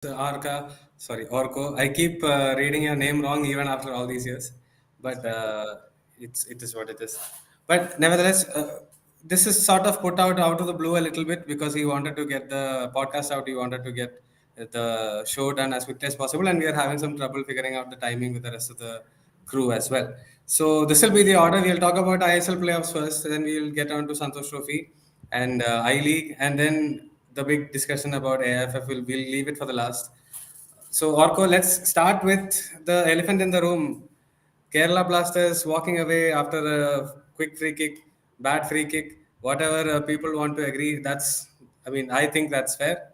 Orko. I keep reading your name wrong even after all these years, but it is what it is. But nevertheless, this is sort of put out of the blue a little bit because he wanted to get the podcast out. He wanted to get the show done as quickly as possible, and we are having some trouble figuring out the timing with the rest of the crew as well. So this will be the order. We'll talk about ISL playoffs first, then we'll get on to Santosh Trophy and I-League, and then the big discussion about AIFF. We'll leave it for the last. So, Orko, let's start with the elephant in the room. Kerala Blasters walking away after a quick free kick, bad free kick, whatever people want to agree. I think that's fair.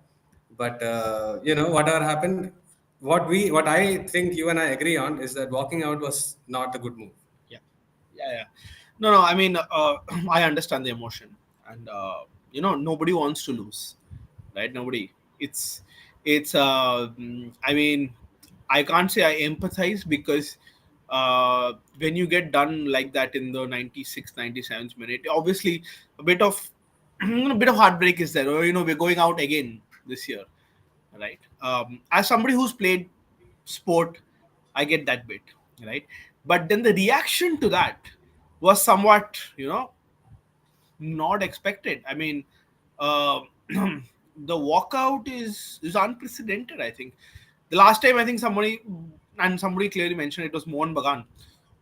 But whatever happened, what I think you and I agree on is that walking out was not a good move. Yeah, yeah. No. I mean, I understand the emotion, and nobody wants to lose, right? Nobody. It's. I mean, I can't say I empathize because when you get done like that in the 96th, 97th minute, obviously a bit of a bit of heartbreak is there. Or, we're going out again this year, right? As somebody who's played sport, I get that bit, right? But then the reaction to that was somewhat, not expected. I mean, uh, the walkout is unprecedented. I think the last time I think somebody clearly mentioned it was Mohan Bagan,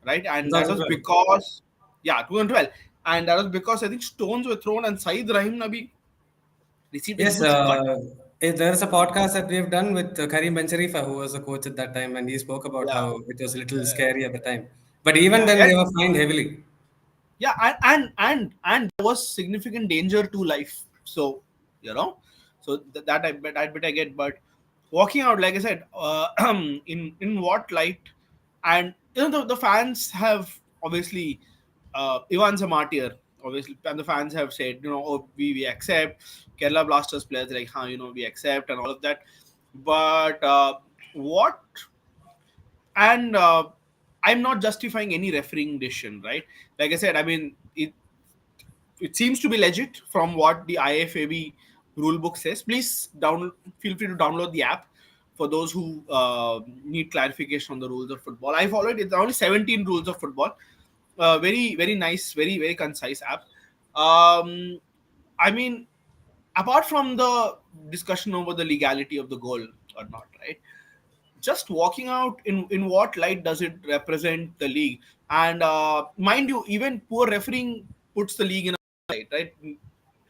right? And that was 2012. because 2012, and that was because I think stones were thrown and Saeed Rahim Nabi received a Yes, huge cut. there's a podcast that we've done with Karim Bencharifa, who was a coach at that time, and he spoke about Yeah, how it was a little scary at the time. But even yeah, then, yeah. they were fined heavily. Yeah, and there was significant danger to life. So that I get. But walking out, like I said, in what light? And the fans have obviously, Ivan's a martyr, obviously, and the fans have said, oh, we accept Kerala Blasters players, like we accept and all of that. But what and I'm not justifying any refereeing decision, right? Like I said, I mean, it seems to be legit from what the IFAB rulebook says. Please feel free to download the app for those who need clarification on the rules of football. I followed it. It's only 17 rules of football. Very, very nice, very, very concise app. I mean, apart from the discussion over the legality of the goal or not, right? Just walking out, in what light does it represent the league? And mind you, even poor refereeing puts the league in a light, right?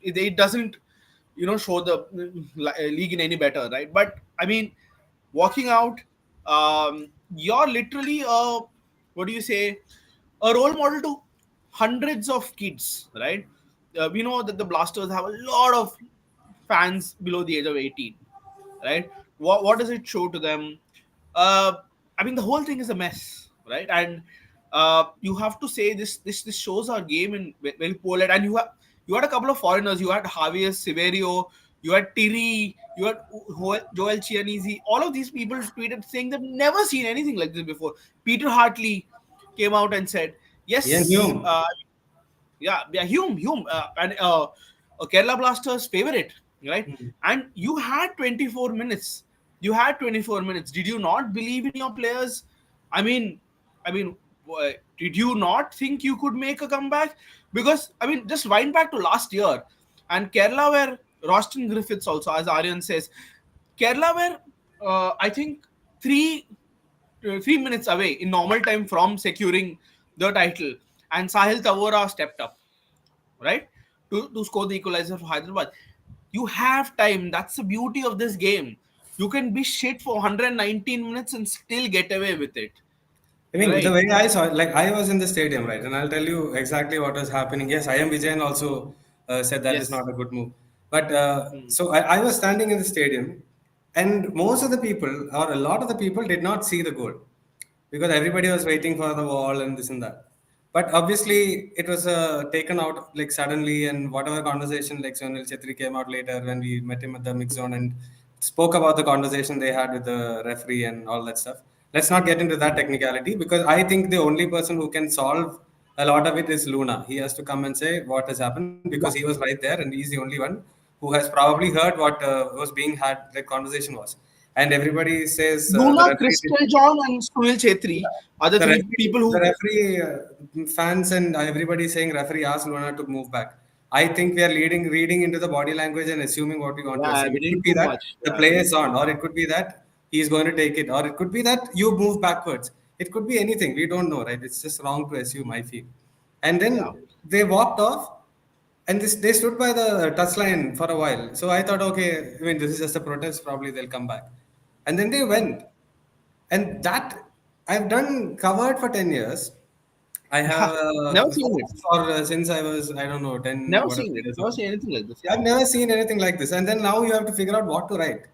It doesn't show the league in any better, right? But I mean, walking out, you're literally what do you say, a role model to hundreds of kids, right? We know that the Blasters have a lot of fans below the age of 18, right? What does it show to them? uh, I mean, the whole thing is a mess, right? And you have to say this shows our game in very poor light. And you had a couple of foreigners. You had Javier Severio, you had Tiri, you had Joel Chianese. All of these people tweeted saying they've never seen anything like this before. Peter Hartley came out and said, Ian "Yes, Hume. Hume, and Kerala Blasters favorite, right? And you had 24 minutes. You had 24 minutes. Did you not believe in your players? I mean, I mean, did you not think you could make a comeback? Because I mean, just wind back to last year, and Kerala were Roston Griffiths also, as Aryan says. Kerala were, I think, 3 minutes away in normal time from securing the title, and Sahil Tavora stepped up, right, to score the equalizer for Hyderabad. You have time. That's the beauty of this game. You can be shit for 119 minutes and still get away with it, I mean, the right? way I saw it, like I was in the stadium, right? And I'll tell you exactly what was happening. Yes, I am Vijayan also said that is Yes. not a good move. But Hmm. so I was standing in the stadium, and most of the people, or a lot of the people, did not see the goal because everybody was waiting for the wall and this and that. But obviously, it was taken out like suddenly, and whatever conversation, like Sonal Chetri came out later when we met him at the mix zone and spoke about the conversation they had with the referee and all that stuff. Let's not get into that technicality because I think the only person who can solve a lot of it is Luna. He has to come and say what has happened because he was right there and he's the only one who has probably heard what was being had, the conversation was. and everybody says the Luna, referee did. Crystal John, and Sunil Chetri are the The three referee, people the who. referee, fans and everybody saying referee asked Luna to move back. I think we are reading into the body language and assuming what we want to Yeah, assume. we It could didn't be too that much. the Yeah, play is on, or it could be that he's going to take it, or it could be that you move backwards. It could be anything. We don't know, right? It's just wrong to assume, I feel. And yeah, then they walked off, and they stood by the touch line for a while. So I thought, okay, I mean, this is just a protest. Probably they'll come back. And then they went. And that I've done covered for 10 years. I have yeah. Never seen it. for since I was, I don't know, 10 Never whatever seen it it. is Never old. seen anything like this. Yeah, I've never seen anything like this. And then now you have to figure out what to write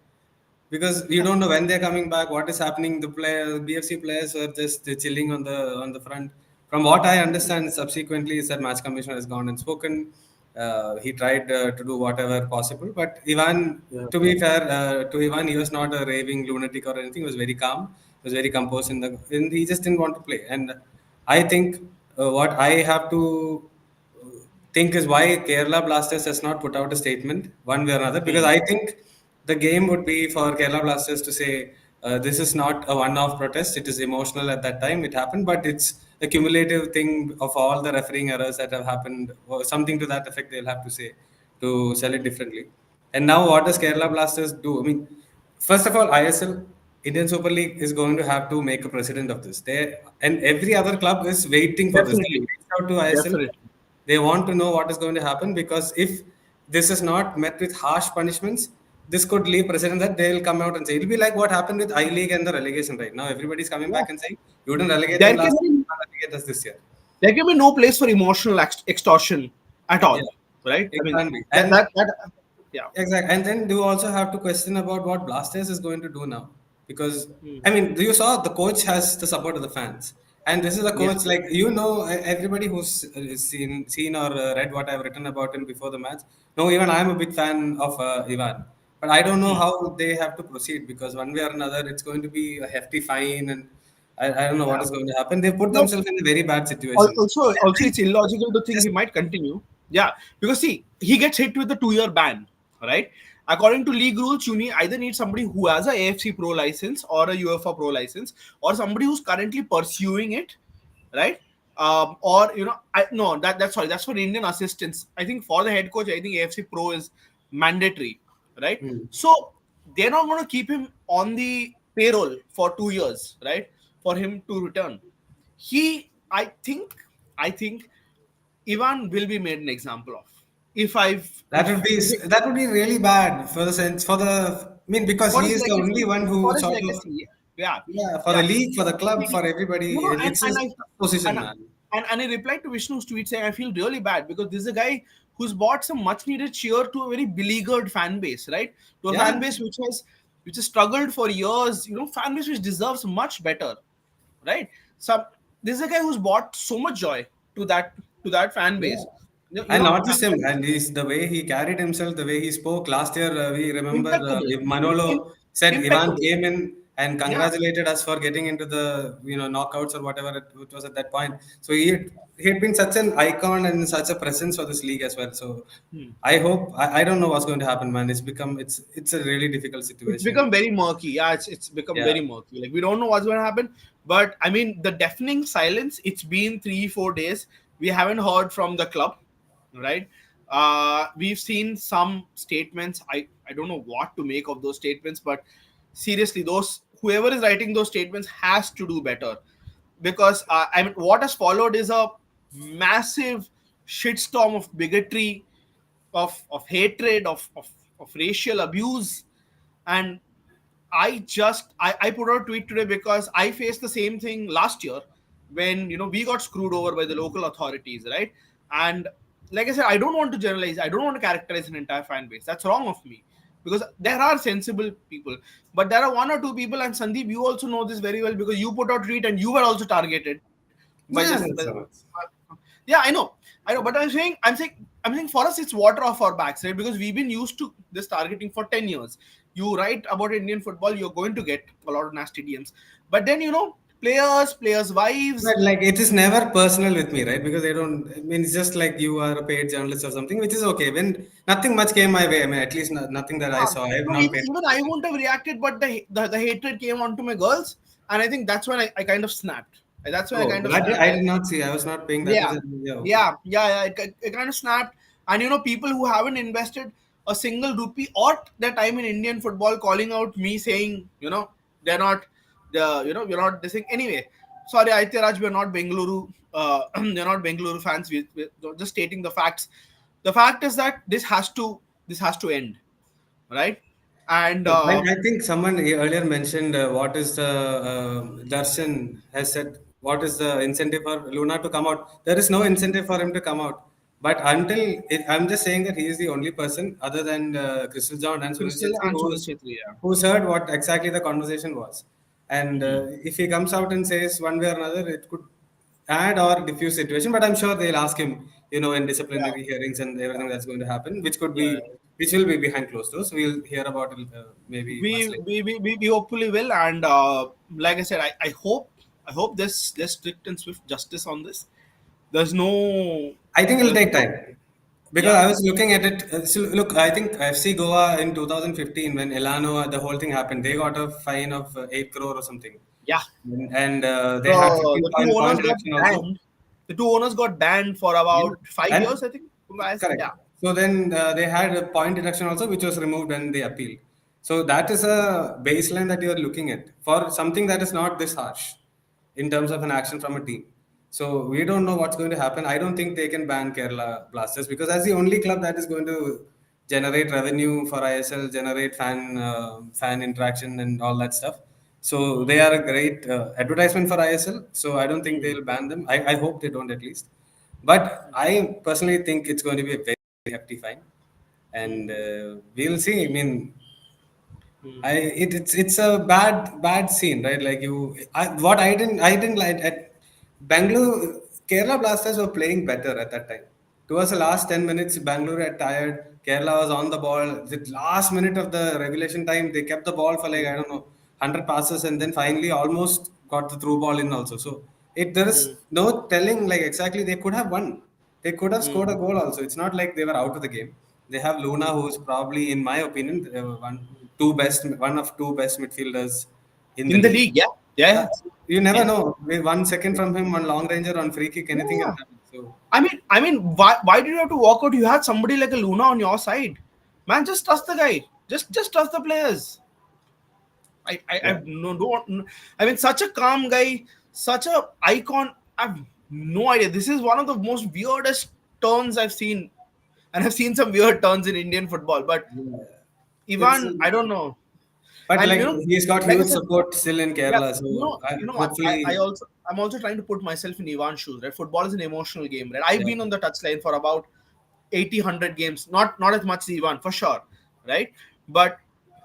because you don't know when they're coming back, what is happening. The player, BFC players are just chilling on the front. From what I understand, subsequently is that match commissioner has gone and spoken. He tried to do whatever possible, but Ivan, yeah, to be fair, to Ivan, he was not a raving lunatic or anything. He was very calm. He was very composed he just didn't want to play. And I think what I have to think is why Kerala Blasters has not put out a statement one way or another. Because I think the game would be for Kerala Blasters to say this is not a one-off protest. It is emotional at that time. It happened, but it's a cumulative thing of all the refereeing errors that have happened, or something to that effect. They'll have to say to sell it differently. And now, what does Kerala Blasters do? I mean, first of all, ISL, Indian Super League, is going to have to make a precedent of this. And every other club is waiting for this. They definitely, reached out to ISL. definitely. They want to know what is going to happen because if this is not met with harsh punishments, this could leave precedent that they'll come out and say it'll be like what happened with I-League and the relegation right now. Everybody's coming Yeah, back and saying you didn't relegate us there last can year, be you can't relegate us this year. there can be no place for emotional extortion at Yeah, all, right? it I mean can be. that And that that yeah. exactly. And then you also have to question about what Blasters is going to do now. Because, Hmm. I mean, you saw the coach has the support of the fans. And this is a Yes, coach, yes. like, everybody who's seen or read what I've written about him before the match. No, even I'm a big fan of Ivan. But I don't know Hmm. how they have to proceed because one way or another, it's going to be a hefty fine. And I don't know what Yeah. is going to happen. They've put No, themselves in a very bad situation. also it's illogical to think Just, he might continue. Yeah, because see, he gets hit with a 2 year ban, right? According to league rules, you either need somebody who has a AFC Pro license or a UEFA Pro license, or somebody who's currently pursuing it, right? Or I no that's sorry, that's for Indian assistants. I think for the head coach, I think AFC Pro is mandatory, right? hmm. So they're not going to keep him on the payroll for 2 years, right? For him to return. I think Ivan will be made an example of. If I've That would be if that would be really bad for the sense for the. I mean, because for he his is the only legacy, one who for his sort of, legacy, yeah, yeah, for the yeah. league, for the club, for everybody. No, no, It's his position, and man. and I replied to Vishnu's tweet saying I feel really bad because this is a guy who's brought some much needed cheer to a very beleaguered fan base, right? To a Yeah, fan base which has struggled for years, fan base which deserves much better, right? Some This is a guy who's brought so much joy to that fan yeah. base. And not just him, and he's the way he carried himself, the way he spoke. Last year, we remember Impeccable, Manolo said Ivan impeccable. came in and Yeah. congratulated us for getting into the knockouts or whatever it was at that point. So he had been such an icon and such a presence for this league as well. So I don't know what's going to happen, man. It's a really difficult It's situation. become very murky. Yeah, it's become Yeah. very murky. Like we don't know what's going to happen. But I mean, the deafening silence. It's been 3-4 days. We haven't heard from the club, right? We've seen some statements. I don't know what to make of those statements, but seriously, those whoever is writing those statements has to do better because I mean, what has followed is a massive shitstorm of bigotry, of hatred, of racial abuse, and I put out a tweet today because I faced the same thing last year when we got screwed over by the local authorities, right? And like I said, I don't want to generalize, I don't want to characterize an entire fan base. That's wrong of me because there are sensible people, but there are one or two people, and Sandeep, you also know this very well because you put out tweet and you were also targeted by this Yeah, that's all. yeah, I know, but I'm saying for us it's water off our backs, right? Because we've been used to this targeting for 10 years. You write about Indian football, you're going to get a lot of nasty DMs. But then players' wives. But like it is never personal with me, right? Because they don't. I mean, it's just like you are a paid journalist or something, which is okay. When nothing much came my way, I mean, at least nothing that I saw. I have No, not paid even I attention. wouldn't have reacted, but the hatred came onto my girls, and I think that's when I kind of snapped. That's when I Oh, kind of that snapped. I did not see. I was not paying that much Yeah, attention. Yeah, okay. yeah. It kind of snapped, and people who haven't invested a single rupee or their time in Indian football, calling out me saying, they're not, you're not this thing. Anyway, sorry, Aditya Raj, we're not Bengaluru. They're not Bengaluru fans. We're just stating the facts. The fact is that this has to end, right? And I think someone earlier mentioned what is the Darshan has said. What is the incentive for Luna to come out? There is no incentive for him to come out. But I'm just saying that he is the only person other than Crystal John and Sunil Crystal Chetri and Sunil Chetri, yeah. who's heard what exactly the conversation was. And if he comes out and says one way or another, it could add or diffuse situation. But I'm sure they'll ask him, in Yeah, disciplinary hearings and everything that's going to happen, yeah. which will be behind closed doors. We'll hear about it maybe much we later. we, we, we we hopefully will, and like I said, I hope there's strict and swift justice on this. There's no I think it'll there's take no time because Yeah. I was looking at it. So look, I think FC Goa in 2015 when Elano the whole thing happened, they got a fine of 8 crore or something, Yeah, and they had the 15 two point owners got deduction also. banned. The two owners got banned for Yeah. about 5 years, And I think, from the ISL. correct. Yeah. So then they had a point deduction also, which was removed when they appealed. So that is a baseline that you are looking at for something that is not this harsh in terms of an action from a team. So we don't know what's going to happen. I don't think they can ban Kerala Blasters because that's the only club that is going to generate revenue for ISL, generate fan interaction and all that stuff. So they are a great advertisement for ISL. So I don't think Hmm. they'll ban them. I hope they don't at least. But I personally think it's going to be a very hefty fine, and Hmm. we'll see. I mean, Hmm. it's a bad scene, right? Like what I didn't like at Bangalore, Kerala Blasters were playing better at that time. Towards the last 10 minutes, Bangalore had tired. Kerala was on the ball. The last minute of the regulation time, they kept the ball for like I don't know 100 passes, and then finally almost got the through ball in also. So there Hmm. is no telling like exactly they could have won. They could have scored a Hmm. goal also. It's not like they were out of the game. They have Luna, Hmm. who's probably, in my opinion, one of two best midfielders in the In the league. league, yeah, yeah, Yeah, yeah. so you never Yeah. know. With 1 second from him, one long ranger on free kick, anything can Yeah. happen. So I mean, why did you have to walk out? You had somebody like a Luna on your side, man. Just trust the guy. Just trust the players. I yeah, no don't. I mean, such a calm guy, such a icon. I've no idea. This is one of the most weirdest turns I've seen, and I've seen some weird turns in Indian football. But yeah. It's Ivan, I don't know. but And like he's got like I huge said, support still in yeah, Kerala. So I hopefully, also I'm also trying to put myself in Ivan's shoes. Right, football is an emotional game. Right, I've yeah, been on the touchline for about 80 100 games, not as much as Ivan for sure, right? But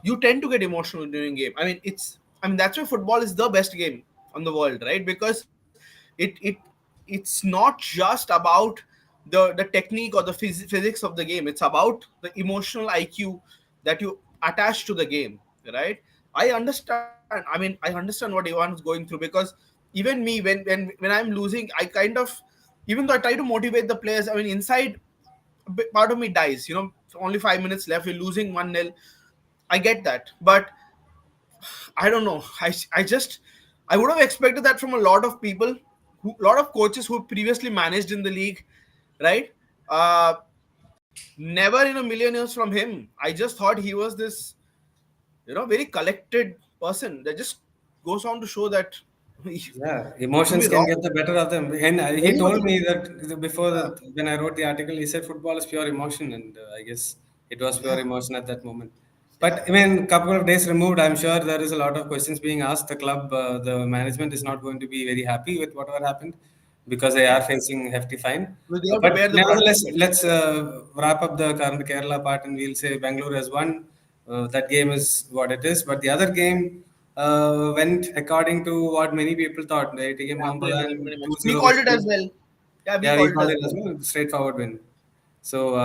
you tend to get emotional during game. I mean that's why football is the best game on the world, right? Because it's not just about the technique or the physics of the game. It's about the emotional IQ that you attach to the game, right? I understand what Ivan is going through, because even me, when I'm losing, I kind of, even though I try to motivate the players, I mean, inside part of me dies. Only 5 minutes left. We're losing 1-0. I get that, but I don't know. I would have expected that from a lot of people, lot of coaches who previously managed in the league, right? Uh, Never in a million years from him. I just thought he was this, very collected person that just goes on to show that yeah, he can emotions be can wrong. get the better of them. And he Very much. told me that before Yeah, when I wrote the article, he said football is pure emotion, and I guess it was pure yeah, emotion at that moment. yeah, But I mean, couple of days removed, I'm sure there is a lot of questions being asked. The club, the management is not going to be very happy with whatever happened because they are yeah. facing hefty fine. Well, they have to But bear the brunt of nevertheless, it. let's wrap up the current Kerala part, and we'll say Bangalore has won. That game is what it is. But the other game went according to what many people thought. The ATK Yeah, Mohambadan pretty much. We 2-0 called it as victory. well. Yeah, we Yeah, we called it called as it as well. well. Straightforward win. So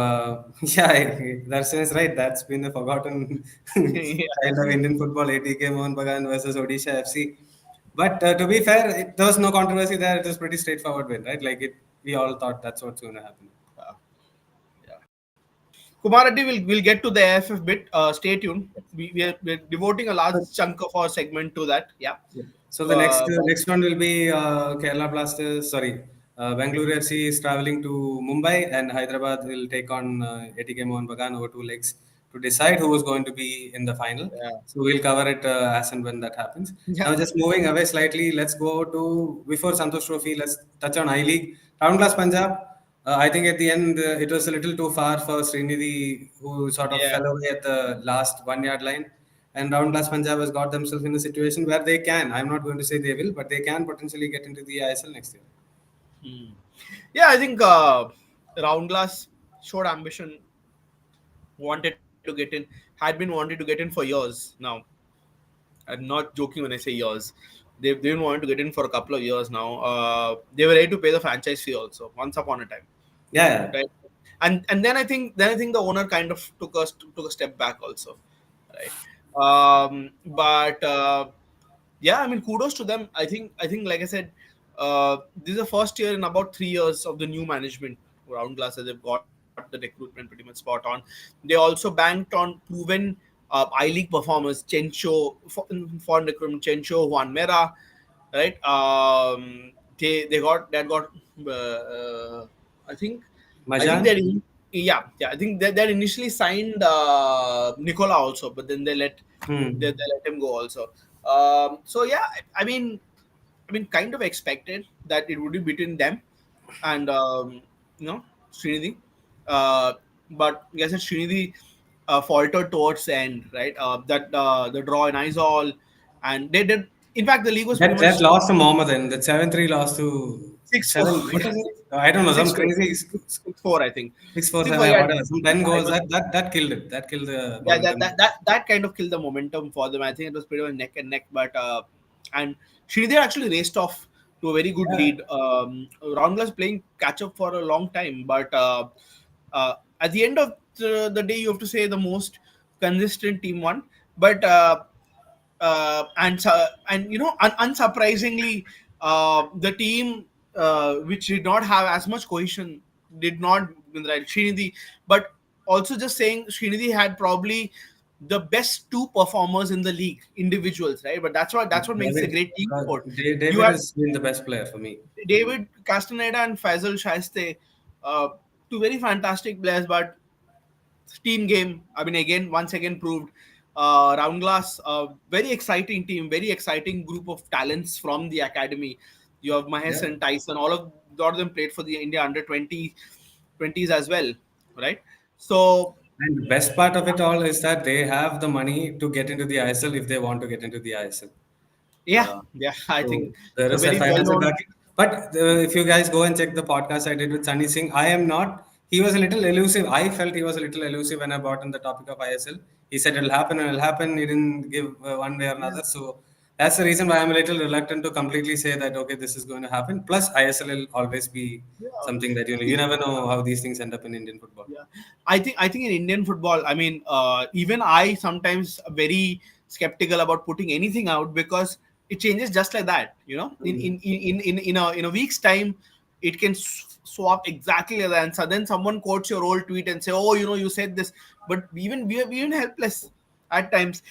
yeah, Darshan is right. That's been a forgotten Yeah. kind of Indian football. ATK Mohan Bagan versus Odisha FC. But to be fair, there was no controversy there. It was pretty straightforward win, right? Like it, we all thought that's what's going to happen. Uh, yeah. Kumar Reddy will get to the AFF bit. Stay tuned. We're devoting a large chunk of our segment to that. Yeah. Yeah. So the next But next one will be Kerala Blasters. Sorry, Bangalore FC is traveling to Mumbai, and Hyderabad will take on ATK Mohan Bagan over two legs to decide who is going to be in the final. yeah. So we'll cover it as and when that happens. Yeah. Now, just moving away slightly, let's go to before Santosh Trophy. Let's touch on I-League. Round Class Punjab. I think at the end it was a little too far for Srinidhi, who sort of Yeah. fell away at the last 1 yard line. And Round Class Punjab has got themselves in a situation where they can, I'm not going to say they will, but they can potentially get into the ISL next year. Hmm. Yeah, I think Round Glass showed ambition, wanted to get in, had been wanted to get in for years now. I'm not joking when I say years. They've been wanting to get in for a couple of years now. They were ready to pay the franchise fee also once upon a time, Yeah, yeah. right? And then I think the owner kind of took a step back also, right? But yeah, I mean, kudos to them. I think like I said, this is the first year in about 3 years of the new management around Glass that they've got the recruitment pretty much spot on. They also banked on proven I-League performers, Chencho, foreign recruitment, Chencho, Juan Mera, right? They got I think I think Majan? that yeah, I think that initially signed Nicola also, but then they let him go also. So yeah, I mean, kind of expected that it would be between them and Srinidhi. Uh, but like I said, Srinidhi faltered towards the end, right? That the draw in Isol, and they did. In fact, the league was pretty That much lost to Mohammedan. That 7-3 lost to six four, 7. What is it? I don't know. six Some four, crazy six four, I think. 6-4, 6-4, 7, yeah, whatever. Some 10 yeah, it goals. was. That killed it. That killed the Yeah, that, momentum. that that that kind of killed the momentum for them. I think it was pretty much neck and neck, but and Sridhar actually raced off to a very good Yeah. lead. Roundless playing catch up for a long time, but at the end of the day, you have to say the most consistent team won. But and unsurprisingly, the team which did not have as much cohesion did not win, right, Srinidhi. But also just saying, Srinidhi had probably the best two performers in the league, individuals, right? But that's what makes a David, great team sport. You David have has been the best player for me. David Castaneda and Faisal Shaiste, uh, two very fantastic players, but team game, I mean, once again proved Round Glass, very exciting team, very exciting group of talents from the academy. You have Mahesh Yeah. and Tyson, all of them played for the India under 20s as well, right? So And the best part of it all is that they have the money to get into the ISL if they want to get into the ISL. yeah, Uh, yeah, I so think there it's a is that very well financial known. backing. But if you guys go and check the podcast I did with Sunny Singh, I am not. He was a little elusive. I felt he was a little elusive when I brought in the topic of ISL. He said it'll happen and it'll happen. He didn't give one way or another. So that's the reason why I'm a little reluctant to completely say that okay, this is going to happen. Plus, ISL will always be Yeah. something that you never know how these things end up in Indian football. Yeah, I think in Indian football, I mean, even I sometimes very skeptical about putting anything out because it changes just like that. In a week's time, it can swap exactly like that, and so then someone quotes your old tweet and say, "Oh, you said this," but even we're even helpless at times.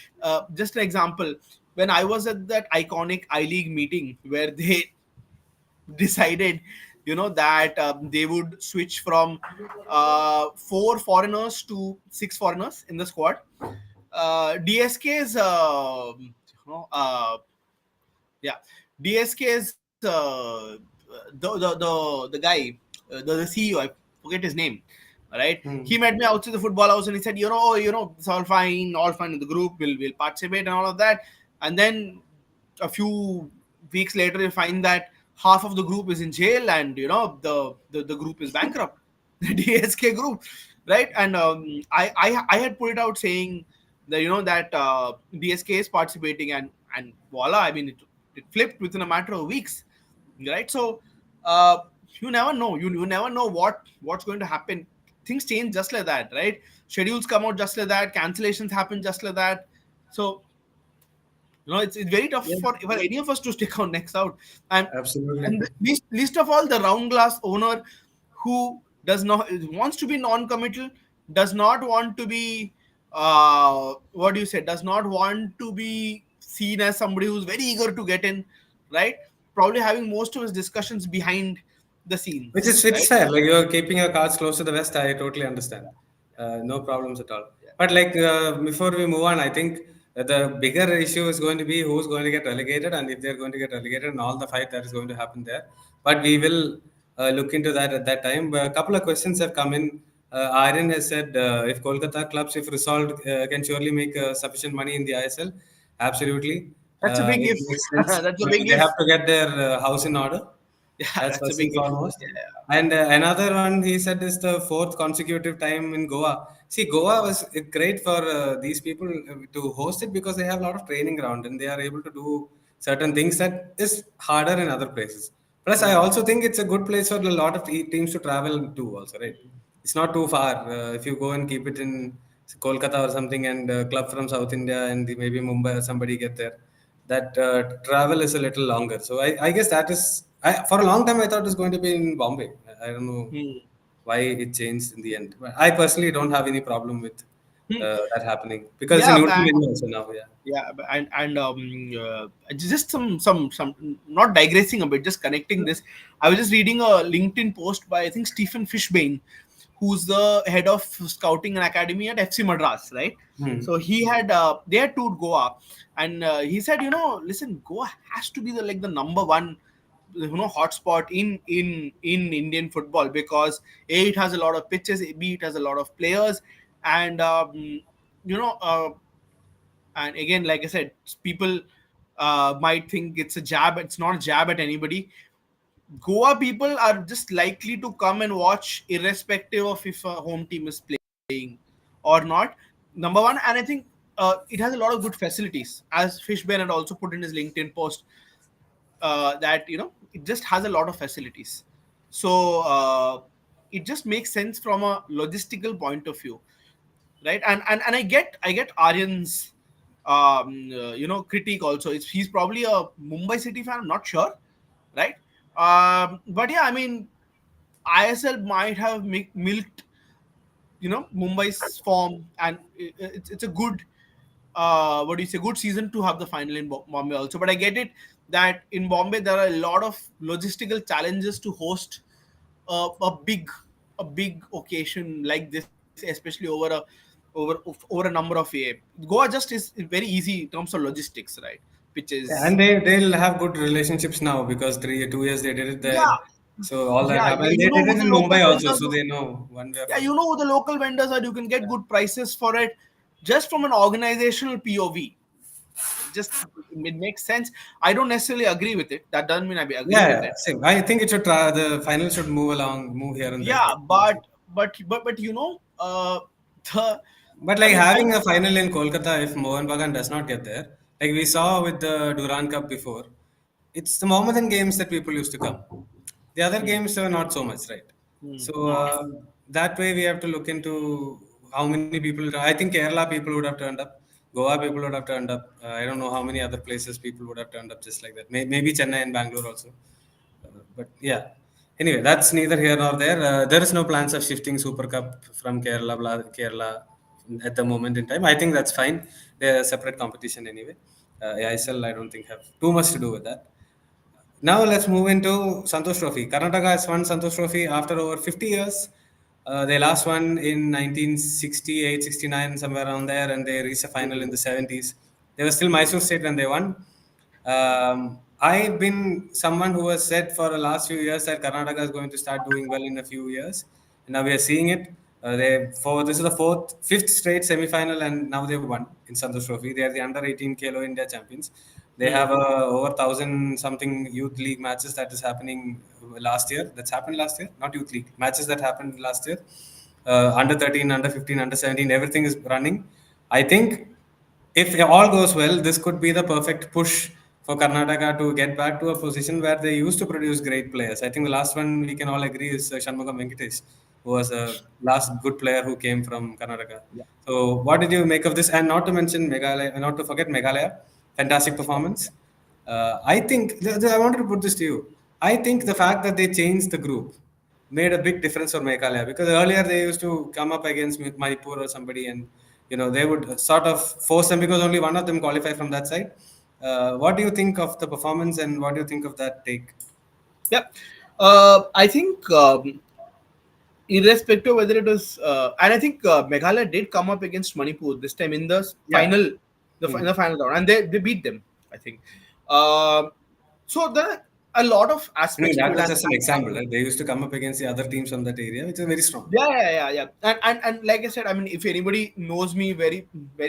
Just an example, when I was at that iconic I-League meeting where they decided that they would switch from four foreigners to six foreigners in the squad. DSK's yeah, DSK's the guy, the CEO, I forget his name. Right, he Hmm. met me outside the football house and he said, it's all fine in the group. We'll participate and all of that. And then a few weeks later, you find that half of the group is in jail and the group is bankrupt. The DSK group, right? And I had put it out saying that DSK is participating, and voila, I mean, it flipped within a matter of weeks, right? So uh, you never know. You never know what's going to happen. Things change just like that, right? Schedules come out just like that. Cancellations happen just like that. So It's very tough Yeah, for any of us to stick our necks out. And absolutely. and least of all, the round glass owner who does not wants to be non-committal, does not want to be what do you say? Does not want to be seen as somebody who's very eager to get in, right? Probably having most of his discussions behind the Which scenes, is it's right? fair. Like you're keeping your cards close to the vest. I totally understand. No problems at all. But like before we move on, I think the bigger issue is going to be who's going to get relegated and if they're going to get relegated and all the fight that is going to happen there. But we will look into that at that time. A couple of questions have come in. Aryan has said if Kolkata clubs, if resolved, can surely make sufficient money in the ISL. Absolutely. That's a big It if. makes sense. That's a But big they have if. to get their house in order. Yeah, That's that's a first and big if. foremost. Yeah. And another one he said is the fourth consecutive time in Goa. See, Goa was great for these people to host it because they have a lot of training ground and they are able to do certain things that is harder in other places. Plus, I Hmm. also think it's a good place for a lot of teams to travel to. Also, right? It's not too far. If you go and keep it in Kolkata or something, and a club from South India and maybe Mumbai or somebody get there, that travel is a little longer. So I guess that is for a long time I thought it was going to be in Bombay. I don't know Hmm. why it changed in the end. But I personally don't have any problem with Hmm. that happening because it's a Yeah, neutral venue also now. Yeah. and just some not digressing a bit, just connecting this. I was just reading a LinkedIn post by, I think, Stephen Fishbane, who's the head of scouting and academy at FC Madras, right? Hmm. So they had toured Goa, and he said, listen, Goa has to be the number one hotspot in Indian football, because A, it has a lot of pitches, B, it has a lot of players, and you know uh, and again, like I said, people might think it's a jab. It's not a jab at anybody. Goa people are just likely to come and watch irrespective of if a home team is playing or not. Number one, and I think it has a lot of good facilities, as Fishburne had also put in his LinkedIn post, that it just has a lot of facilities. So it just makes sense from a logistical point of view, right? And I get Aryan's critique also. He's probably a Mumbai City fan, I'm not sure, right? But yeah, I mean, ISL might have milked Mumbai's form, and it's a good what do you say, good season to have the final in Bombay also. But I get it that in Bombay there are a lot of logistical challenges to host a big occasion like this, especially over a number of years. Goa just is very easy in terms of logistics, right? Which Yeah, is and they'll have good relationships now because 2 years they did it there. yeah, So all that yeah. happened. They You know did who it the in local Mumbai also, vendors so are. they know one way or Yeah, another. you know who the local vendors are. You can get Yeah. good prices for it just from an organizational POV. Just it makes sense. I don't necessarily agree with it. That doesn't mean I agree Yeah, with yeah. it. Same. I think it should try. The final should move along, move here and there. Yeah, but the But I like mean I having a final in Kolkata, if Mohan Bagan does not get there, like we saw with the Duran Cup before, it's the Mohammedan games that people used to come. The other Hmm, games are not so much, right? hmm, So hmm. that way we have to look into how many people. I think Kerala people would have turned up. Goa people would have turned up. I don't know how many other places people would have turned up just like that. Maybe Chennai and Bangalore also. But yeah. Anyway, that's neither here nor there. There is no plans of shifting Super Cup from Kerala at the moment in time. I think that's fine. They're a separate competition anyway. AISL, I don't think have too much to do with that. Now let's move into Santosh Trophy. Karnataka has won Santosh Trophy after over 50 years. They last won in 1968, 69, somewhere around there, and they reached a final in the 70s. They were still Mysore State when they won. I've been someone who has said for the last few years that Karnataka is going to start doing well in a few years. And now we are seeing it. This is the fifth straight semi-final, and now they've won in Santosh Trophy. They are the under 18 Kalo India champions. They Hmm. have over thousand something youth league matches that is happening last year. That's happened last year, not youth league matches that happened last year. Under 13, under 15, under 17, everything is running. I think if all goes well, this could be the perfect push for Karnataka to get back to a position where they used to produce great players. I think the last one we can all agree is Shanmugam Venkatesh, who was a last good player who came from Karnataka. Yeah. So, what did you make of this? And not to mention Meghalaya, not to forget Meghalaya. fantastic performance. I think I wanted to put this to you. I think the fact that they changed the group made a big difference for Meghalaya because earlier they used to come up against Manipur or somebody, and they would sort of force them because only one of them qualified from that side. What do you think of the performance, and what do you think of that take? Yeah. I think irrespective whether it was, and I think Meghalaya did come up against Manipur this time in the Yeah. in Hmm. the final round, and they beat them. I think. Um so there are a lot of I mean, aspects to that it, was and just an example, right? They used to come up against the other teams from that area, which is very strong. yeah. And like I said, I mean, if anybody knows me very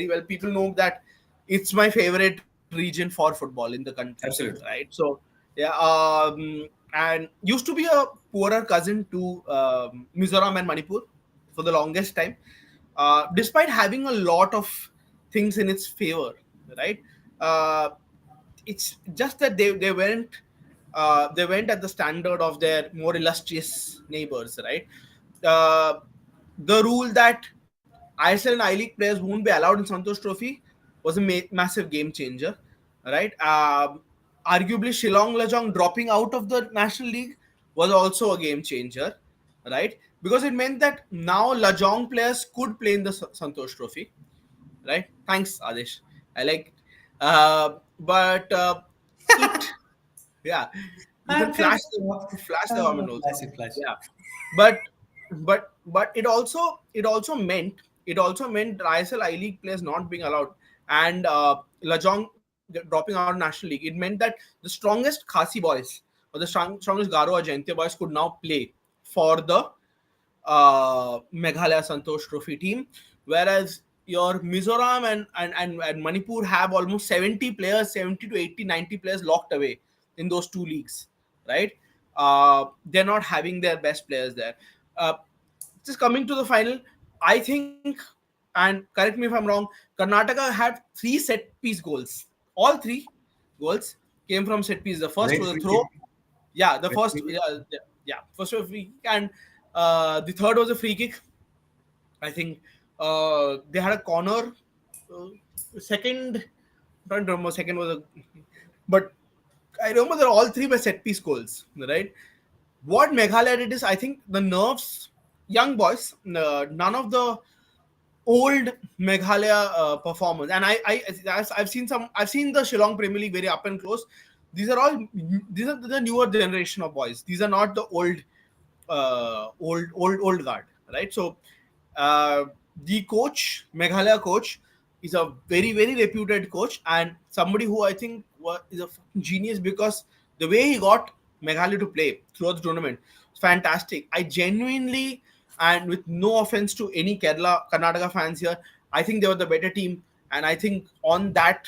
well, people know that it's my favorite region for football in the country, right? Absolutely. So yeah, and used to be a poorer cousin to Mizoram and Manipur for the longest time, despite having a lot of things in its favor, right? Uh, it's just that they went at the standard of their more illustrious neighbors, right? Uh, the rule that ISL and I-League players won't be allowed in Santosh Trophy was a massive game changer, right? Arguably, Shillong Lajong dropping out of the National League was also a game changer, right? Because it meant that now Lajong players could play in the Santosh Trophy, right? Thanks, Adesh. I like it. But it, yeah, you can Happy flash the government also. flash it, flash. Yeah, but but it also meant the ISL I-League players not being allowed, and Lajong dropping out of National League. It meant that the strongest Khasi boys or the strongest Garo or Jaintia boys could now play for the Meghalaya Santosh Trophy team, whereas your Mizoram and Manipur have almost 70 players, 70 to 80, 90 players locked away in those two leagues, right? They're not having their best players there. Uh, just coming to the final, I think, and correct me if I'm wrong, Karnataka had three set piece goals. All three goals came from set piece. The first Great was a free throw. kick. Yeah, the Great first, free kick. first was a free kick, and the third was a free kick. I think they had a corner. Second, I don't remember. Second was a, but I remember that all three were set piece goals, right? What Meghalaya did is, I think, the nerves, young boys, none of the old Meghalaya performers, and I've seen the Shillong Premier League very up and close. These are the newer generation of boys. These are not the old guard, right? So uh, the coach, Meghalaya coach, is a very reputed coach, and somebody who I think is a fucking genius, because the way he got Meghalaya to play throughout the tournament is fantastic. I genuinely, and with no offense to any Karnataka fans here, I think they were the better team, and I think on that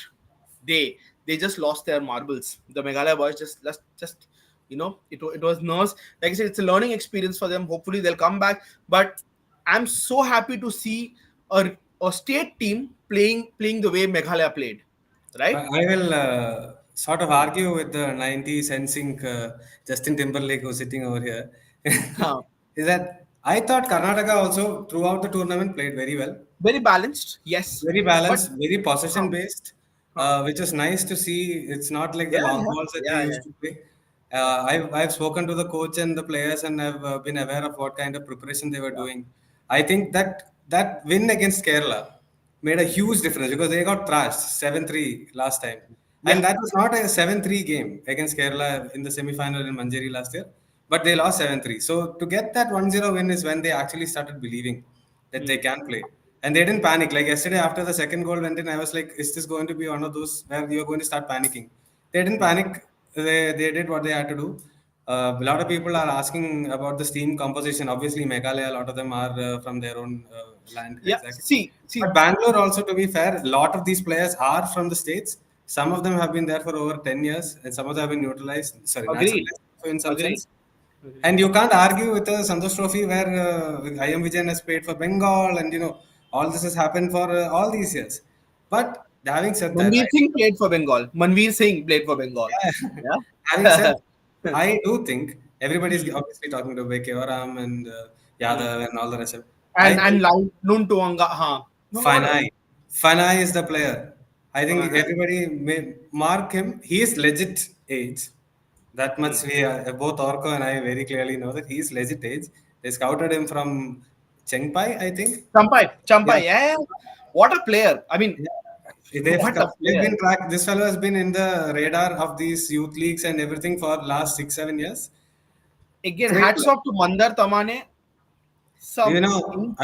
they just lost their marbles. The Meghalaya boys just it was nerves. Like I said, it's a learning experience for them. Hopefully they'll come back. But I'm so happy to see a state team playing the way Meghalaya played. Right? I will sort of Hmm. argue with the 90s NSYNC Justin Timberlake who's sitting over here. Huh. Is that I thought Karnataka also throughout the tournament played very well. Very balanced, yes. Very But balanced, very possession huh, based, huh. which is nice to see. It's not like the Yeah, long yeah, balls that they yeah. used to play. I've spoken to the coach and the players, and I've been aware of what kind of preparation they were Yeah. doing. I think that win against Kerala made a huge difference because they got thrashed 7-3 last time. Yeah. And that was not a 7-3 game against Kerala in the semi-final in Manjeri last year, but they lost 7-3. So to get that 1-0 win is when they actually started believing that they Hmm. can play. And they didn't panic. Like yesterday, after the second goal went in, I was like, is this going to be one of those where you're going to start panicking? They didn't Hmm. panic. They did what they had to do. A lot of people are asking about the team composition. Obviously, Meghalaya, a lot of them are from their own land, Yeah. exactly. See. But Bangalore, also, to be fair, a lot of these players are from the States. Some of them have been there for over 10 years, and some of them have been neutralized, sorry, Agreed. naturalized so in some Agreed. sense. Agreed. And you can't argue with the Santosh Trophy where I.M. Vijayan has played for Bengal, and all this has happened for all these years. But having said that, Manveer Singh played for Bengal. Manveer Singh played for Bengal. having said, Yeah. I do think everybody's Hmm. obviously talking to Kevaram and Hmm. Yadav and all the rest of it. I And think Lai Nun Tuanga, huh? No, what? Fanai, Fanai is the player. I think Uh, everybody may mark him. He is legit age. That much hmm. we both Orko and I very clearly know that he is legit age. They scouted him from Chengpai, I think. Yeah, Champai, yeah, yeah. What a player! I mean, yeah. what a They've player! been tracked. This fellow has been in the radar of these youth leagues and everything for last 6 7 years. Again, Great hats player. off to Mandar Tamane. You Some know,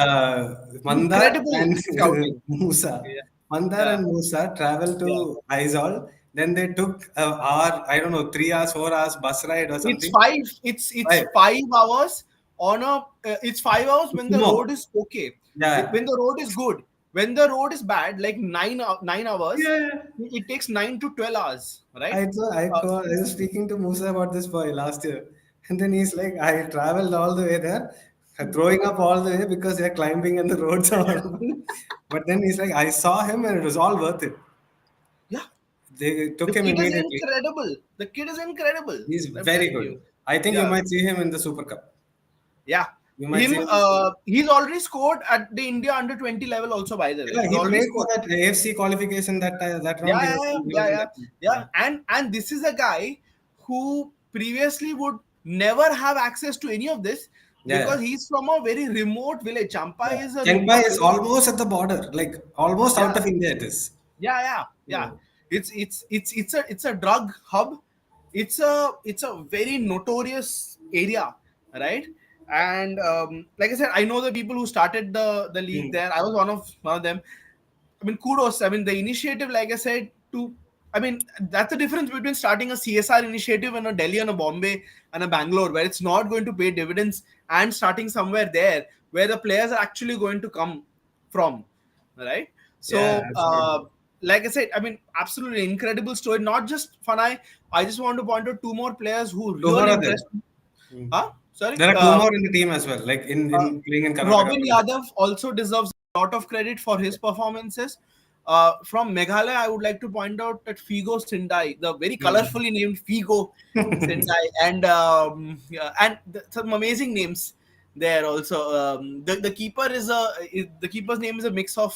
Mandar incredible and scouting. Musa. Yeah, Mandar yeah. and Musa traveled Yeah. to Aizawl. Then they took hour, I don't know, 3 hours, 4 hours bus ride or It's something. five. It's Right. 5 hours on a. It's 5 hours when the Sumo. road is okay. Yeah. When the road is good. When the road is bad, like 9 hours, Yeah. it takes 9 to 12 hours, right? Uh, I was speaking to Musa about this boy last year. And then he's like, I traveled all the way there, throwing up all the way because they're climbing and the roads are horrible. But then he's like, I saw him and it was all worth it. yeah, They the took him kid is immediately. incredible. The kid is incredible. He's I'm very telling good. you. I think you Yeah, might see him in the Super Cup. yeah. You might see Him. him in the Super Cup. He's already scored at the India under 20 level. Also, by the way, Yeah, he's he already played for scored. that AFC qualification that round. Yeah, yeah, yeah, He was yeah, in yeah, that team. yeah. Yeah, And this is a guy who previously would never have access to any of this yeah, because he's from a very remote village. Champa yeah. is a Chengpai remote is village. almost at the border, like almost out Yeah, of India. It is. yeah, yeah, Yeah. yeah. It's a drug hub. It's a very notorious area, right? And like I said, I know the people who started the league Hmm. there. I was one of them. I mean, kudos. I mean, the initiative, like I said, I mean, that's the difference between starting a CSR initiative in a Delhi and a Bombay and a Bangalore, where it's not going to pay dividends, and starting somewhere there where the players are actually going to come from, right? Yeah, So, absolutely. like I said, I mean, absolutely incredible story. Not just Fanai. I just want to point out two more players who Two more really are there. impressed me. Hmm. Huh? Sorry. There are two more in the team as well, like Uh, in playing in Karnataka. Robin Yadav also deserves a lot of credit for his performances. From Meghalaya, I would like to point out that Figo Sindai, the very Hmm. colorfully named Figo Sindai, and yeah, and some amazing names there also. The keeper the keeper's name is a mix of